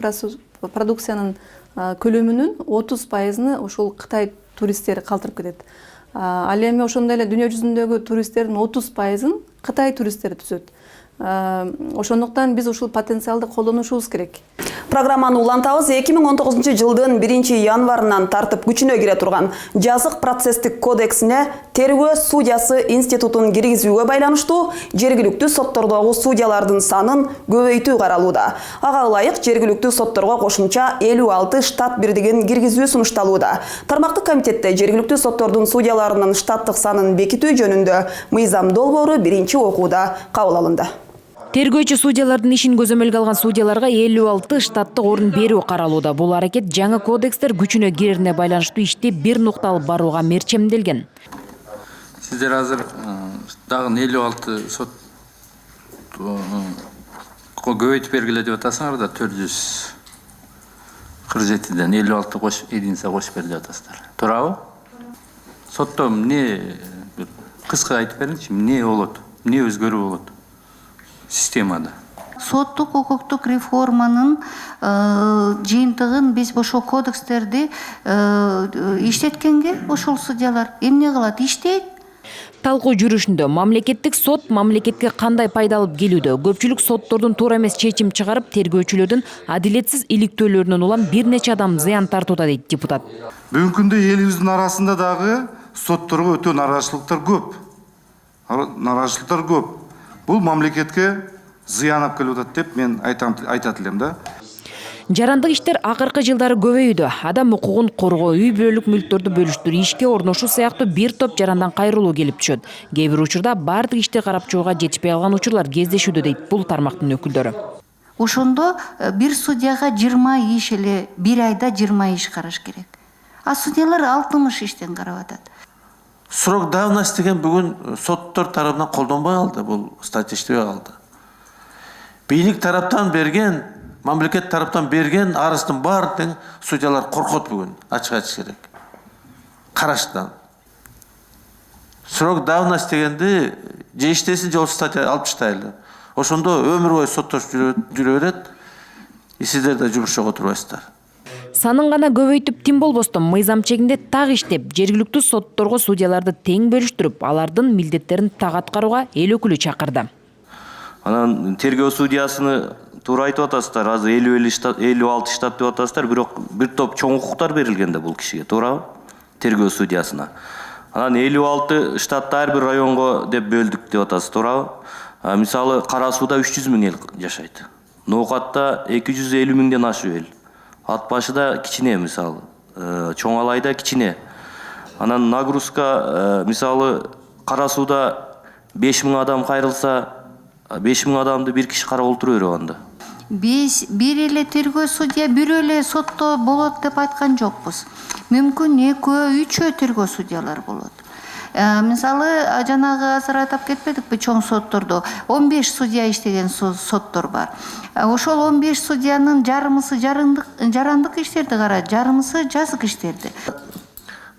продукциянын көлөмүнүн 30%-ны ошол Кытай туристтери калтырып кетет. Ал эми ошондой эле дүйнө жүзүндөгү туристтердин 30%-ын Кытай туристтери түзөт. Ошондуктан биз ушул потенциалды колдонушубуз керек. Программаны улантабыз. 2019 жылдын 1-январынан тартып күчүнө кире турган жазык процесстик кодексине тергөө судьясы институтун киргизүүгө байланыштуу жергиликтүү соттордогу судьялардын санын көбөйтүү каралууда. Ага ылайык жергиликтүү сотторго кошумча 56 штат бирдигин киргизүү сунушталууда. Тармактык комитетте жергиликтүү соттордун судьяларынын штаттык санын бекитүү жөнүндө мыйзам долбоору 1-окууда кабыл алынды. Тергөөчү судьялардын ишин көзөмөлгө алган судьяларга 56 штаттык орун берүү каралууда. Бул аракет жаңы кодекстер күчүнө кирерине байланыштуу ишти бир нукта алып барууга мерчемделген. Сиздер азыр дагы 56 сот көбөйтүп бергиле деп атасыңар да, 447ден 56 кош единица кошуп бер деп атасыздар. Туурабы? Сотто эмне кыска айтып бериңичи, эмне болот? Эмне өзгөрүү болот? Системада. Соттук укуктук реформанын жыйынтыгын биз ошол кодекстерди иштеткенге ошол судьялар эмне кылат? Иштейт. Талкуу жүрүшүндө мамлекеттик сот мамлекетке кандай пайда алып келүүдө? Көпчүлүк соттордун туура эмес чечим чыгарып, тергөөчүлөрдүн адилетсиз иликтөөлөрүнөн улам бир нече адам зыян тартууда дейт депутат. Бүгүнкү күндө элибиздин арасында дагы сотторго өтө нааразычылыктар көп. Бул мамлекетке зыян алып келип атат деп мен айтат элем да. Жарандык иштер акыркы жылдары көбөйүүдө. Адам укугун коргоо, үй бүлөлүк мүлктөрдү бөлүштүрүү, ишке орношуу сыяктуу бир топ жарандан кайрылуу келип түшөт. Кээ бир учурда баардык ишти карап чыгууга жетишпей калган учурлар кездешүүдө дейт бул тармактын өкүлдөрү. Ошондо бир судьяга 20 иш эле бир айда 20 иш караш керек. А судьялар 60 иштен карап атат. Срок давности деген бүгүн соттор тарабынан колдонбой калды, бул статья иштебей калды. Бийлик тараптан берген, мамлекет тараптан берген арыздын баардыгын судьялар коркот бүгүн, ачык айтыш керек. Караштан. Срок давности дегенди же иштесин же ошол статья алып таштайлы. Ошондо өмүр бою соттошуп жүрө берет. Сиздер да жумушка отурбайсыздар. Санын гана көбөйтүп тим болбостон мыйзам чегинде так иштеп, жергиликтүү сотторго судьяларды тең бөлүштүрүп, алардын милдеттерин так аткарууга эл өкүлү чакырды. Анан тергөө судьясыны туура айтып атасыздар, азыр 56 штат деп атасыздар, бирок бир топ чоң укуктар берилген да бул кишиге, туурабы? Тергөө судьясына. Анан 56 штатты ар бир районго деп бөлдүк деп атасыз, туурабы? Мисалы, Кара Сууда 300 000 эл жашайт. Ноокатта 250 000ден ашык эл. Ат башыда кичине, мисалы, Чоң Алайда кичине. Анан нагрузка, мисалы, Кара Сууда 5000 адам кайрылса, 5000 адамды бир киши карап олтура берип анда. Биз бир эле тергөө судья бир эле сотто болот деп айткан жокпуз. Мүмкүн 2-3 тергөө судьялар болот. Мисалы жанагы азыр атап кетпедикпи чоң соттордо 15 судья иштеген соттор бар. Ошол 15 судьянын жарымысы жарандык иштерди карайт, жарымысы жазык иштерди.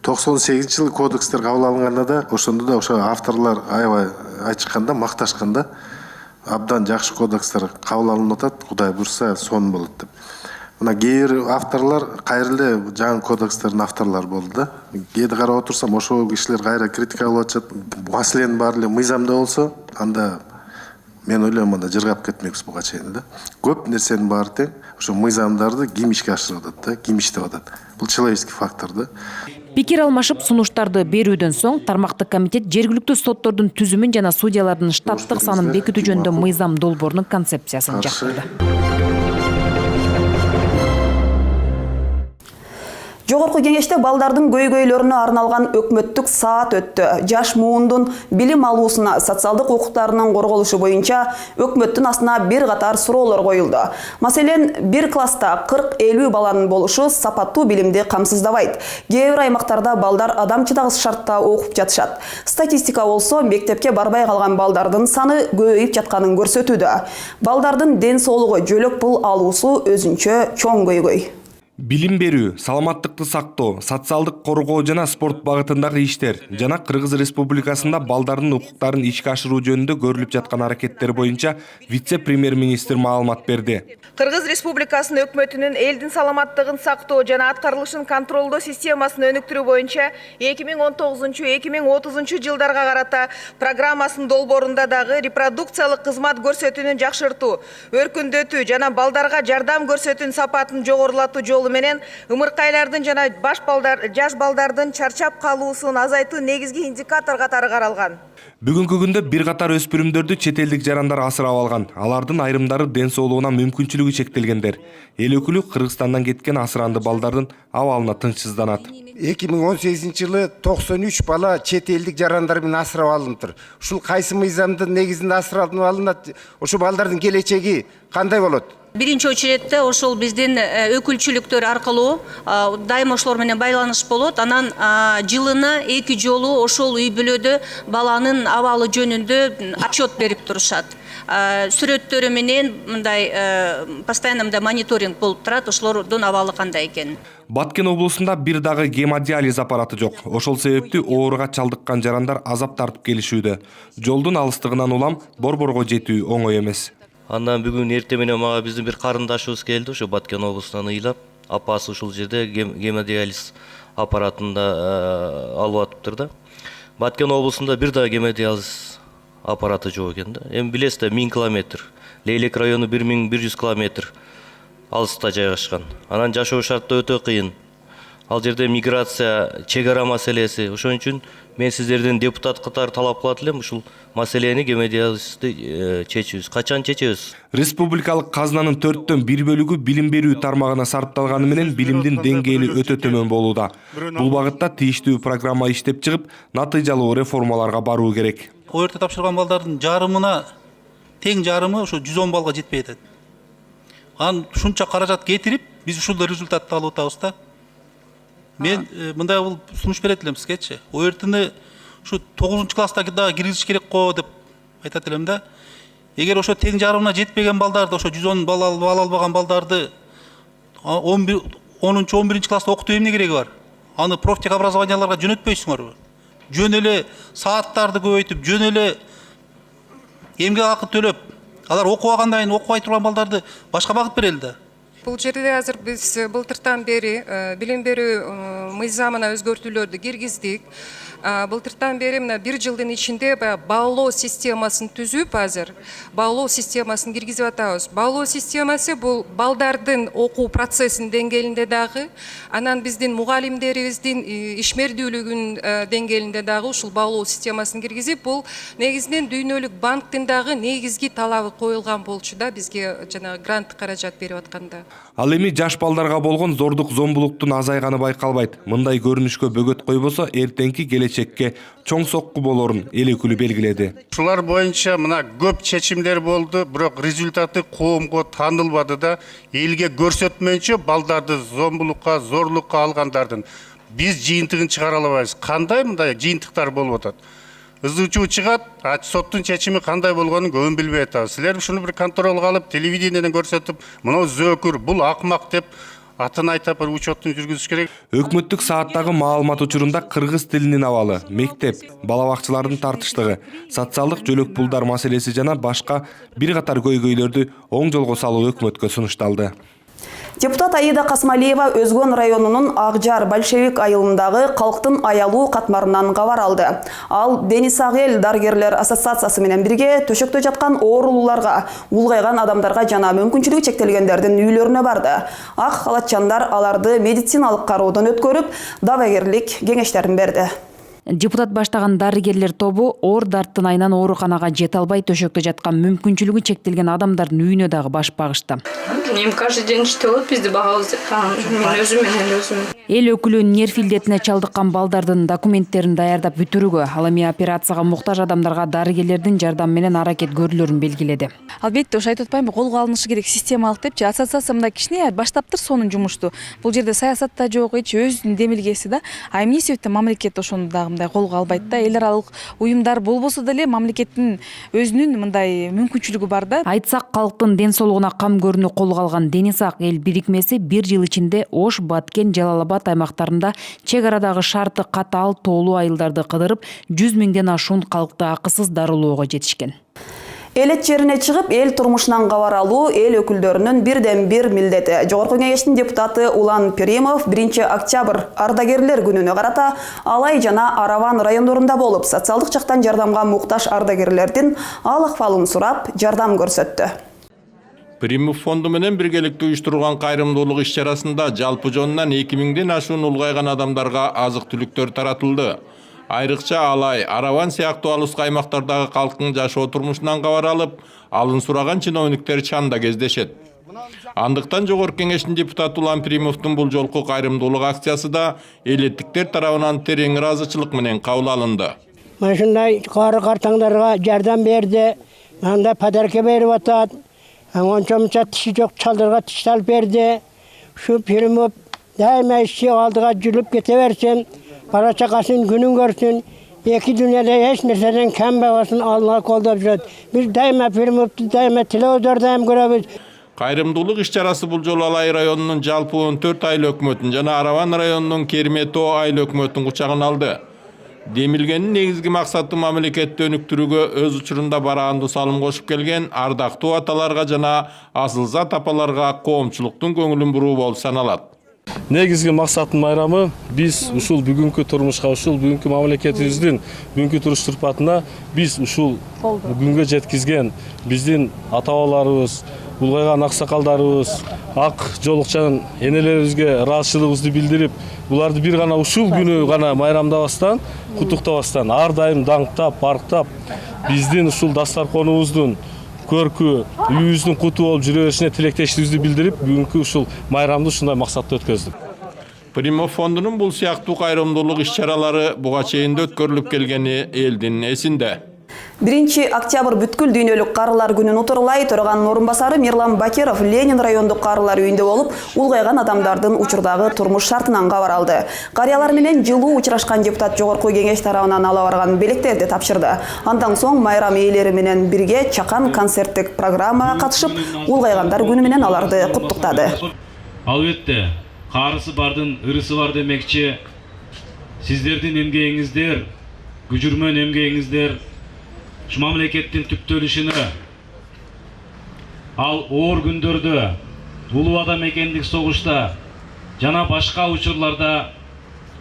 98-жылы кодекстер кабыл алынганда да ошондо да ошо авторлор аябай айтышканда, макташканда абдан жакшы кодекстер кабыл алынып атат, Кудай буйрса сон болот деп. Мына кээ бир авторлор кайра эле жаңы кодекстердин авторлору болду да. Кээде карап отурсам ошол кишилер кайра критика кылып атышат. Маселенин баары эле мыйзамда болсо, анда мен ойлойм анда жыргап кетмекпиз буга чейин да. Көп нерсенин баары тең. Ошо мыйзамдарды ким ишке ашырып атат да, ким иштеп атат. Бул человеческий фактор да. Пикир алмашып сунуштарды берүүдөн соң тармактык комитет жергиликтүү соттордун түзүмүн жана судьялардын штаттык санын бекитүү жөнүндө мыйзам долбоорунун концепциясын жактырды. Жогорку кеңеште балдардын көйгөйлөрүнө арналган өкмөттүк саат өттү. Жаш муундун билим алуусуна, социалдык укуктарынын корголушу боюнча өкмөттүн астына бир катар суроолор коюлду. Маселен, бир класста 40-50 баланын болушу сапаттуу билимди камсыздабайт. Кээ бир аймактарда балдар адамчыдагыс шартта окуп жатышат. Статистика болсо, мектепке барбай калган балдардын саны көбөйүп жатканын көрсөтүүдө. Балдардын ден соолугу, жөлөк пул алуусу өзүнчө чоң көйгөй. Билим берүү, саламаттыкты сактоо, социалдык коргоо жана спорт багытындагы иштер жана Кыргыз Республикасында балдардын укуктарын ишке ашыруу жөнүндө көрүлүп жаткан аракеттер боюнча вице-премьер-министр маалымат берди. Кыргыз Республикасынын өкмөтүнүн элдин саламаттыгын сактоо жана аткарылышын контролдоо системасын өнүктүрүү боюнча 2019-2030 жылдарга карата программасынын долбоорунда дагы репродукциялык кызмат көрсөтүүнүн жакшыртуу, өркүндөтүү жана балдарга жардам көрсөтүүнүн сапатын жогорулатуу жолу менен ымыркайлардын жана жаш балдардын чарчап калуусун азайтуу негизги индикатор катары каралган. Бүгүнкү күндө бир катар өспүрүмдөрдү чет элдик жарандар асырап алган. Алардын айрымдары ден соолугуна мүмкүнчүлүгү чектелгендер. Эл өкүлү Кыргызстандан кеткен асыранды балдардын абалына тынчсызданат. 2018 жылы 93 бала чет элдик жарандар менен асырап алыныптыр. Ушул кайсы мыйзамдын негизинде асырап алынат? Ошо балдардын келечеги кандай болот? Биринчи очередте ошол биздин өкүлчүлүктөр аркылуу дайыма ошолор менен байланыш болот. Анан жылына 2 жолу ошол үй бүлөдө баланын абалы жөнүндө отчет берип турушат. Сүрөттөрү менен мындай постоянно мындай мониторинг болуп турат, ошолордун абалы кандай экенин. Баткен облусунда бир дагы гемодиализ аппараты жок. Ошол себептүү ооруга чалдыккан жарандар азап тартып келишүүдө. Жолдун алыстыгынан улам Борборго жетүү оңой эмес. Андан бүгүн эртең менен мага биздин бир карындашыбыз келди, ошо Баткен облусунан ыйлап, апасы ушул жерде гемодиализ аппаратында алып атыптыр да. Баткен облусунда бир да гемодиализ аппараты жок экен да. Эми билесиз да 1000 километр, Лейлек району 1100 километр алыста жайгашкан. Анан жашоо шарты өтө кыйын. Ал жерде миграция, чек ара маселеси. Ошон үчүн мен сиздерден депутат катары талап кылат элем, ушул маселени гемодиализди чечүүбүз. Качан чечебиз? Республикалык казынанын 4төн 1 бөлүгү билим берүү тармагына сарпталганы менен билимдин деңгээли өтө төмөн болууда. Бул багытта тийиштүү программа иштеп чыгып, натыйжалуу реформаларга баруу керек. ОРТ тапшырган балдардын жарымына тең жарымы ошо 110 балга жетпей атат. Анан ушунча каражат кетирип, биз ушул результатты алып атабыз да. Мен мындай бул сунуш берет элем сизгечи. ОРТны ушу 9-класста дагы киргизиш керек го деп айтат элем да. Эгер ошо тең жарымына жетпеген балдарды, ошо 110 бала албаган балдарды 10-11 класста окутуу эмне кереги бар? Аны профтех образованияларга жөнөтпөйсүңөрбү? Жөн эле сааттарды көбөйтүп, жөн эле эмгек акы төлөп, алар окубагандан кийин окубай турган балдарды башка багыт берели да. Бул жерде азыр биз былтыртан бери билим берүү мыйзамына өзгөртүүлөрдү киргиздик. Былтыртан бери мына 1 жылдын ичинде баалоо системасын түзүп, азыр баалоо системасын киргизип атабыз. Баалоо системасы бул балдардын окуу процессинин деңгээлинде дагы, анан биздин мугалимдерибиздин ишмердүүлүгүнүн деңгээлинде дагы ушул баалоо системасын киргизип, бул негизинен дүйнөлүк банктын дагы негизги талабы коюлган болчу да бизге жана грант каражат берип атканда. Ал эми жаш балдарга болгон зордук зомбулуктун азайганы байкалбайт. Мындай көрүнүшкө бөгөт койбосо эртеңки келечекке чоң сокку болорун эл өкүлү белгиледи. Ушулар боюнча мына көп чечимдер болду, бирок результаты коомго таанылбады да, элге көрсөтмөйүнчө балдарды зомбулукка, зорлукка алгандардын Биз жыйынтыгын чыгара албайбыз. Кандай мындай жыйынтыктар болуп атат? Ызычуу чыгат, соттун чечими кандай болгонун көбүн билбей атабыз. Силер ушуну бир контролго алып, телевидениеден көрсөтүп, мына зөөкүр, бул акмак деп атын айтып бир учеттун жүргүзүш керек. Өкмөттүк сааттагы маалымат учурунда кыргыз тилинин абалы, мектеп, бала бакчалардын тартыштыгы, социалдык жөлөк пулдар маселеси жана башка бир катар көйгөйлөрдү оң жолго салуу өкмөткө сунушталды. Депутат Аида Касмалиева Өзгөн районунун Акжар Большевик айылындагы калктын аялуу катмарынан кабар алды. Ал Денис Агел дарыгерлер ассоциациясы менен бирге төшөктө жаткан оорулууларга, улгайган адамдарга жана мүмкүнчүлүгү чектелгендердин үйлөрүнө барды. Ак халатчандар аларды медициналык кароодон өткөрүп, дабагерлик кеңештерин берди. Депутат баштаган дарыгерлер тобу оор дарттын айынан ооруканага жете албай төшөктө жаткан мүмкүнчүлүгү чектелген адамдардын үйүнө дагы баш багышты. Эми каждый день иштеп бизди багабыз деп мен өзүм менен өзүм. Эл өкүлү нерв илдетине чалдыккан балдардын документтерин даярдап бүтүрүүгө, ал эми операцияга муктаж адамдарга дарыгерлердин жардамы менен аракет көрүлөрүн белгиледи. Албетте, ошо айтып атпаймынбы, колго алынышы керек системалык депчи. Ассоциация мындай кичине баштаптыр сонун жумушту. Бул жерде саясат да жок, эч өзүнүн демилгеси да. А эмне себептен мамлекет ошону дагы мындай колго албайт да? Эл аралык уюмдар болбосо деле мамлекеттин өзүнүн мындай мүмкүнчүлүгү бар да. Айтсак, калктын ден соолугуна кам көрүүнү колго алган Денис Ак эл бирикмеси 1 жыл ичинде Ош, Баткен, Жалалабад аймактарында чек арадагы шарты катаал тоолуу айылдарды кыдырып, 100 миңден ашуун калкты акысыз дарылоого жетишкен. Элет жерине чыгып, эл турмушунан кабар алуу эл өкүлдөрүнүн бирден бир милдети. Жогорку кеңештин депутаты Улан Перимов 1 октябрь ардагерлер күнүнө карата Алай жана Араван райондорунда болуп, социалдык жактан жардамга муктаж ардагерлердин ал акыбалын сурап, жардам көрсөттү. Перимов фонду менен биргеликте уюштурулган кайрымдуулук иш-чарасында жалпы жонунан 2000ден ашуун улгайган адамдарга азык-түлүктөр таратылды. Айрыкча Алай, Араван сыяктуу алыс аймактардагы калктын жашоо турмушунан кабар алып, алын сураган чиновниктер чанда кездешет. Андыктан жогорку кеңештин депутаты Улан Перимовдун бул жолку кайрымдуулук акциясы да элеттиктер тарабынан терең ыраазычылык менен кабыл алынды. Машындай кары картаңдарга жардам берди, анда подарка берип атат. Ончомча тиши жок чалдарга тиш салып берди. Şu Перимов дайыма иши алдыга жүрүп кете берсин, бала чакасын күнүн көрсүн, эки дүйнөдө эч нерседен кем болбосун, Алла колдоп жүрөт. Биз дайыма Перимовду дайыма телевизордон көрөбүз. Кайрымдуулук иш-чарасы бул жолу Алай районунун жалпы 14 айыл өкмөтүн жана Араван районунун Керметоо айыл өкмөтүн кучагына алды. Демилгенин негизги максаты мамлекетти өнүктүрүүгө өз учурунда бараандуу салым кошуп келген ардактуу аталарга жана асылзат апаларга коомчулуктун көңүлүн буруу болуп саналат. Негизги максаттын майрамы биз ушул бүгүнкү турмушка, ушул бүгүнкү мамлекетибиздин бүгүнкү туруш турпатына биз ушул күнгө жеткизген биздин ата-бабаларыбыз, улгайган аксакалдарыбыз, ак жолукчан энелерибизге ыраазычылыгыбызды билдирип, буларды бир гана ушул күнү гана майрамдабастан, куттуктабастан, ар дайым даңктап, барктап, биздин ушул дастарконубуздун көркү, үйүбүздүн куту болуп жүрө беришине тилектештигибизди билдирип, бүгүнкү ушул майрамды ушундай максатта өткөздүк. Перимов фондунун бул сыяктуу кайрымдуулук иш-чаралары буга чейин да өткөрүлүп келгени элдин эсинде. 1 октябрь бүткүл дүйнөлүк карылар күнүн утурлай төрөган орунбасары Мирлан Бакиров Ленин райондук карылар үйүндө болуп, улгайган адамдардын учурдагы турмуш шартынан кабар алды. Карыялар менен жылуу учурашкан депутат жогорку кеңеш тарабынан ала барган белектерди тапшырды. Андан соң майрам ээлери менен бирге чакан концерттик программага катышып, улгайгандар күнү менен аларды куттуктады. Албетте, карысы бардын ырысы бар демекчи. Сиздердин эмгегиңиздер, күжүрмөн эмгегиңиздер мамлекеттин түптөлүшүнө, ал оор күндөрдө, улуу адам мекендик согушта жана башка учурларда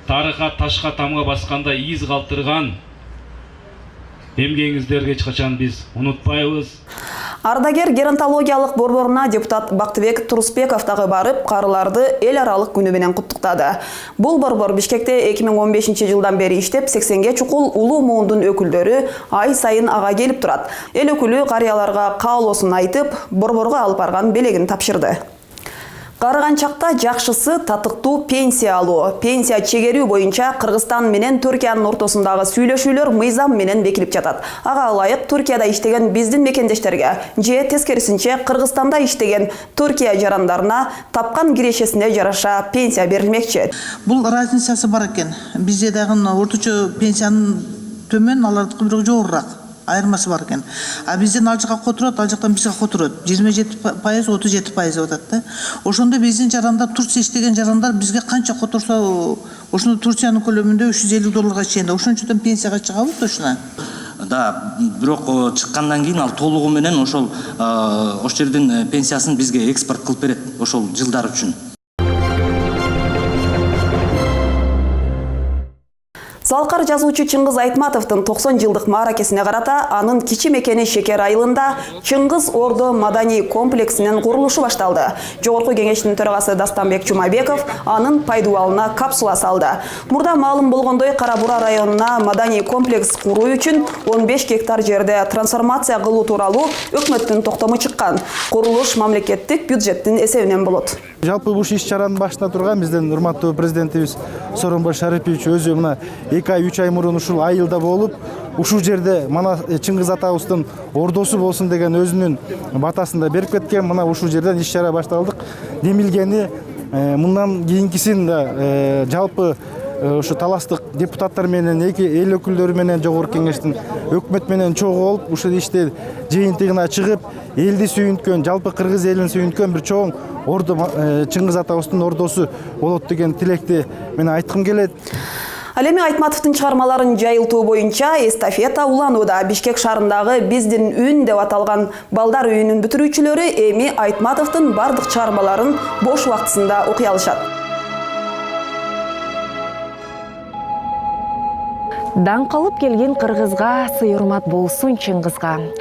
тарыхка ташка тамга басканда из калтырган эмгегиңиздерди эч качан биз унутпайбыз. Ардагер геронтологиялык борборуна депутат Бактыбек Турусбеков дагы барып, карыларды эл аралык күнү менен куттуктады. Бул борбор Бишкекте 2015 жылдан бери иштеп, 80ге чукул улуу муундун өкүлдөрү ай сайын ага келип турат. Эл өкүлү карыяларга каалоосун айтып, борборго алып барган белегин тапшырды. Карыган чакта жакшысы татыктуу пенсия алуу. Пенсия чегерүү боюнча Кыргызстан менен Түркиянын ортосундагы сүйлөшүүлөр мыйзам менен бекилип жатат. Ага ылайык Түркияда иштеген биздин мекендештерге же тескерисинче Кыргызстанда иштеген Түркия жарандарына тапкан кирешесине жараша пенсия берилмекчи. Бул разницасы бар экен. Бизде дагы орточо пенсиянын төмөн, алардыкы бирок жогорурак. Айырмасы бар экен. А бизден ал жака которот, ал жактан бизге которот. 27%, 37% атат да. Ошондо биздин жарандар, Турция иштеген жарандар бизге канча которсо, ошондо Турциянын көлөмүндө $350 чейин. Ошончодон пенсияга чыгабыз точно. Да, бирок чыккандан кийин ал толугу менен ошол жердин пенсиясын бизге экспорт кылып берет, ошол жылдар үчүн. Залкар жазуучу Чыңгыз Айтматовдун 90 жылдык мааракесине карата анын кичи мекени Шекер айылында Чыңгыз Ордо маданий комплексинин курулушу башталды. Жогорку кеңештин төрагасы Дастанбек Чумабеков анын пайдубалына капсула салды. Мурда маалым болгондой Кара Бура районуна маданий комплекс куруу үчүн 15 гектар жерде трансформация кылуу тууралуу өкмөттүн токтому чыккан. Курулуш мамлекеттик бюджеттин эсебинен болот. Жалпы бул иш-чаранын башында турган биздин урматтуу президентибиз Сооронбай Шарипович өзү мына 2 ай 3 ай мурун ушул айылда болуп, ушул жерде мана Чыңгыз атабыздын ордосу болсун деген өзүнүн батасында берип кеткен. Мына ушул жерден иш-чара башталдык. Демилгени мындан кийинкисин да жалпы ушу таластык депутаттар менен, эки эл өкүлдөрү менен жогорку кеңештин өкмөт менен чогуу болуп, ушул иште жыйынтыгына чыгып, элди сүйүнткөн, жалпы кыргыз элин сүйүнткөн бир чоң ордо Чыңгыз атабыздын ордосу болот деген тилекти мен айткым келет. Ал эми Айтматовдун чыгармаларын жайылтуу боюнча эстафета уланууда. Бишкек шаарындагы биздин үн деп аталган балдар үйүнүн бүтүрүүчүлөрү эми Айтматовдун бардык чыгармаларын бош убактысында окуй алышат. Даңкалып келген Кыргызга сый урмат болсун Чыңгызга.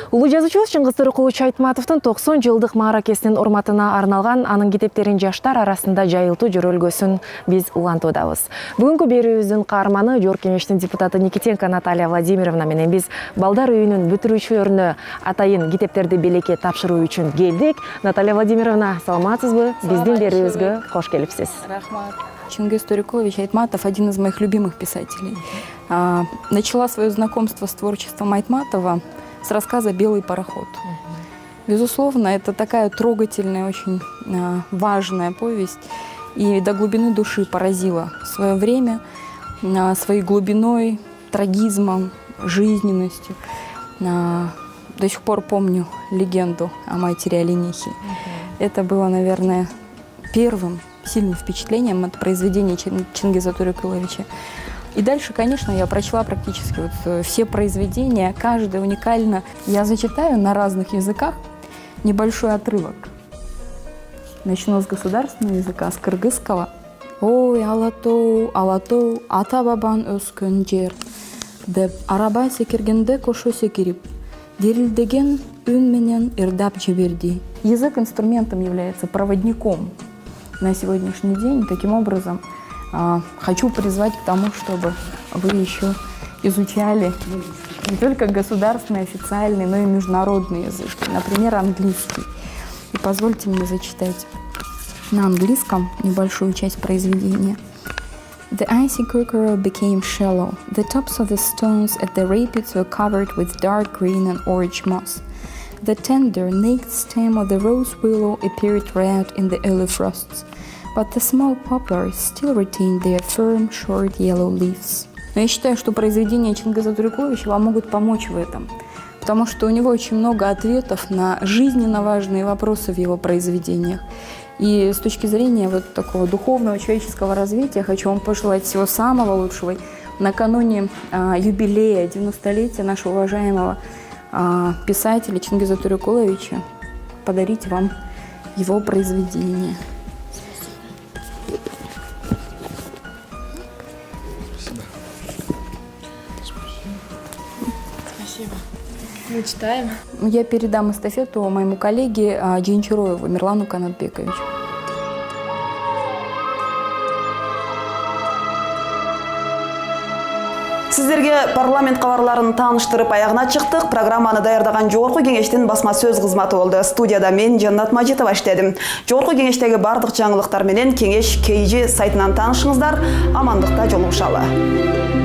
Улуу жазуучубуз Чыңгыз Төрөкулович Айтматовдун 90 жылдык мааракесинин урматына арналган анын китептерин жаштар арасында жайылтуу жөрөлгөсүн биз улантуудабыз. Бүгүнкү берүүбүздүн каарманы Жогорку кеңештин депутаты Никитенко Наталья Владимировна менен биз балдар үйүнүн бүтүрүүчүлөрүнө атайын китептерди белекке тапшыруу үчүн келдик. Наталья Владимировна, саламатсызбы? Биздин берүүбүзгө кош келипсиз. Рахмат. Чыңгыз Төрөкулович Айтматов один из моих любимых писателей. Начала свое знакомство с творчеством Айтматова с рассказа «Белый пароход». Безусловно, это такая трогательная, очень важная повесть и до глубины души поразила в свое время своей глубиной, трагизмом, жизненностью. До сих пор помню легенду о матери Оленихи. Это было, наверное, первым сильным впечатлением от произведения Чингиза Төрөкуловича. И дальше, конечно, я прочла практически все произведения, каждое уникально. Я зачитаю на разных языках небольшой отрывок. Начну с государственного языка, с кыргызского. Ой, алатоу, алатоу, ата бабан өскөн жер. Деп араба секиргенде кошо секирип, дирилдеген үн менен ырдап жиберди. Язык инструментом является, проводником на сегодняшний день. Таким образом, хочу призвать к тому, чтобы вы еще изучали не только государственный, официальный, но и международный язык, например, английский. И позвольте мне зачитать на английском небольшую часть произведения. The icy cooker became shallow. The tops of the stones at the rapids were covered with dark green and orange moss. The tender, naked stem of the rose willow appeared red in the early frosts, but the small poplars still retained their firm, short yellow leaves. Но я считаю, что произведения Чингиза Төрөкуловича вам могут помочь в этом, потому что у него очень много ответов на жизненно важные вопросы в его произведениях. И с точки зрения вот такого духовного, человеческого развития хочу вам пожелать всего самого лучшего накануне юбилея 90-летия нашего уважаемого писателя Чингиза Төрөкуловича, подарить вам его произведение. Спасибо. Мы читаем. Я передам эстафету моему коллеге Джинчароеву Мирлану Канатбековичу. Сіздерге парламент кабарларын тааныштырып аягына чыктык. Программаны даярдаган Жогорку кеңештин басма сөз кызматы болду. Студияда мен Жаннат Мажитова иштедим. Жогорку кеңештеги бардык жаңылыктар менен кеңеш KG сайтынан таанышыңыздар. Амандыкта жолугушалы.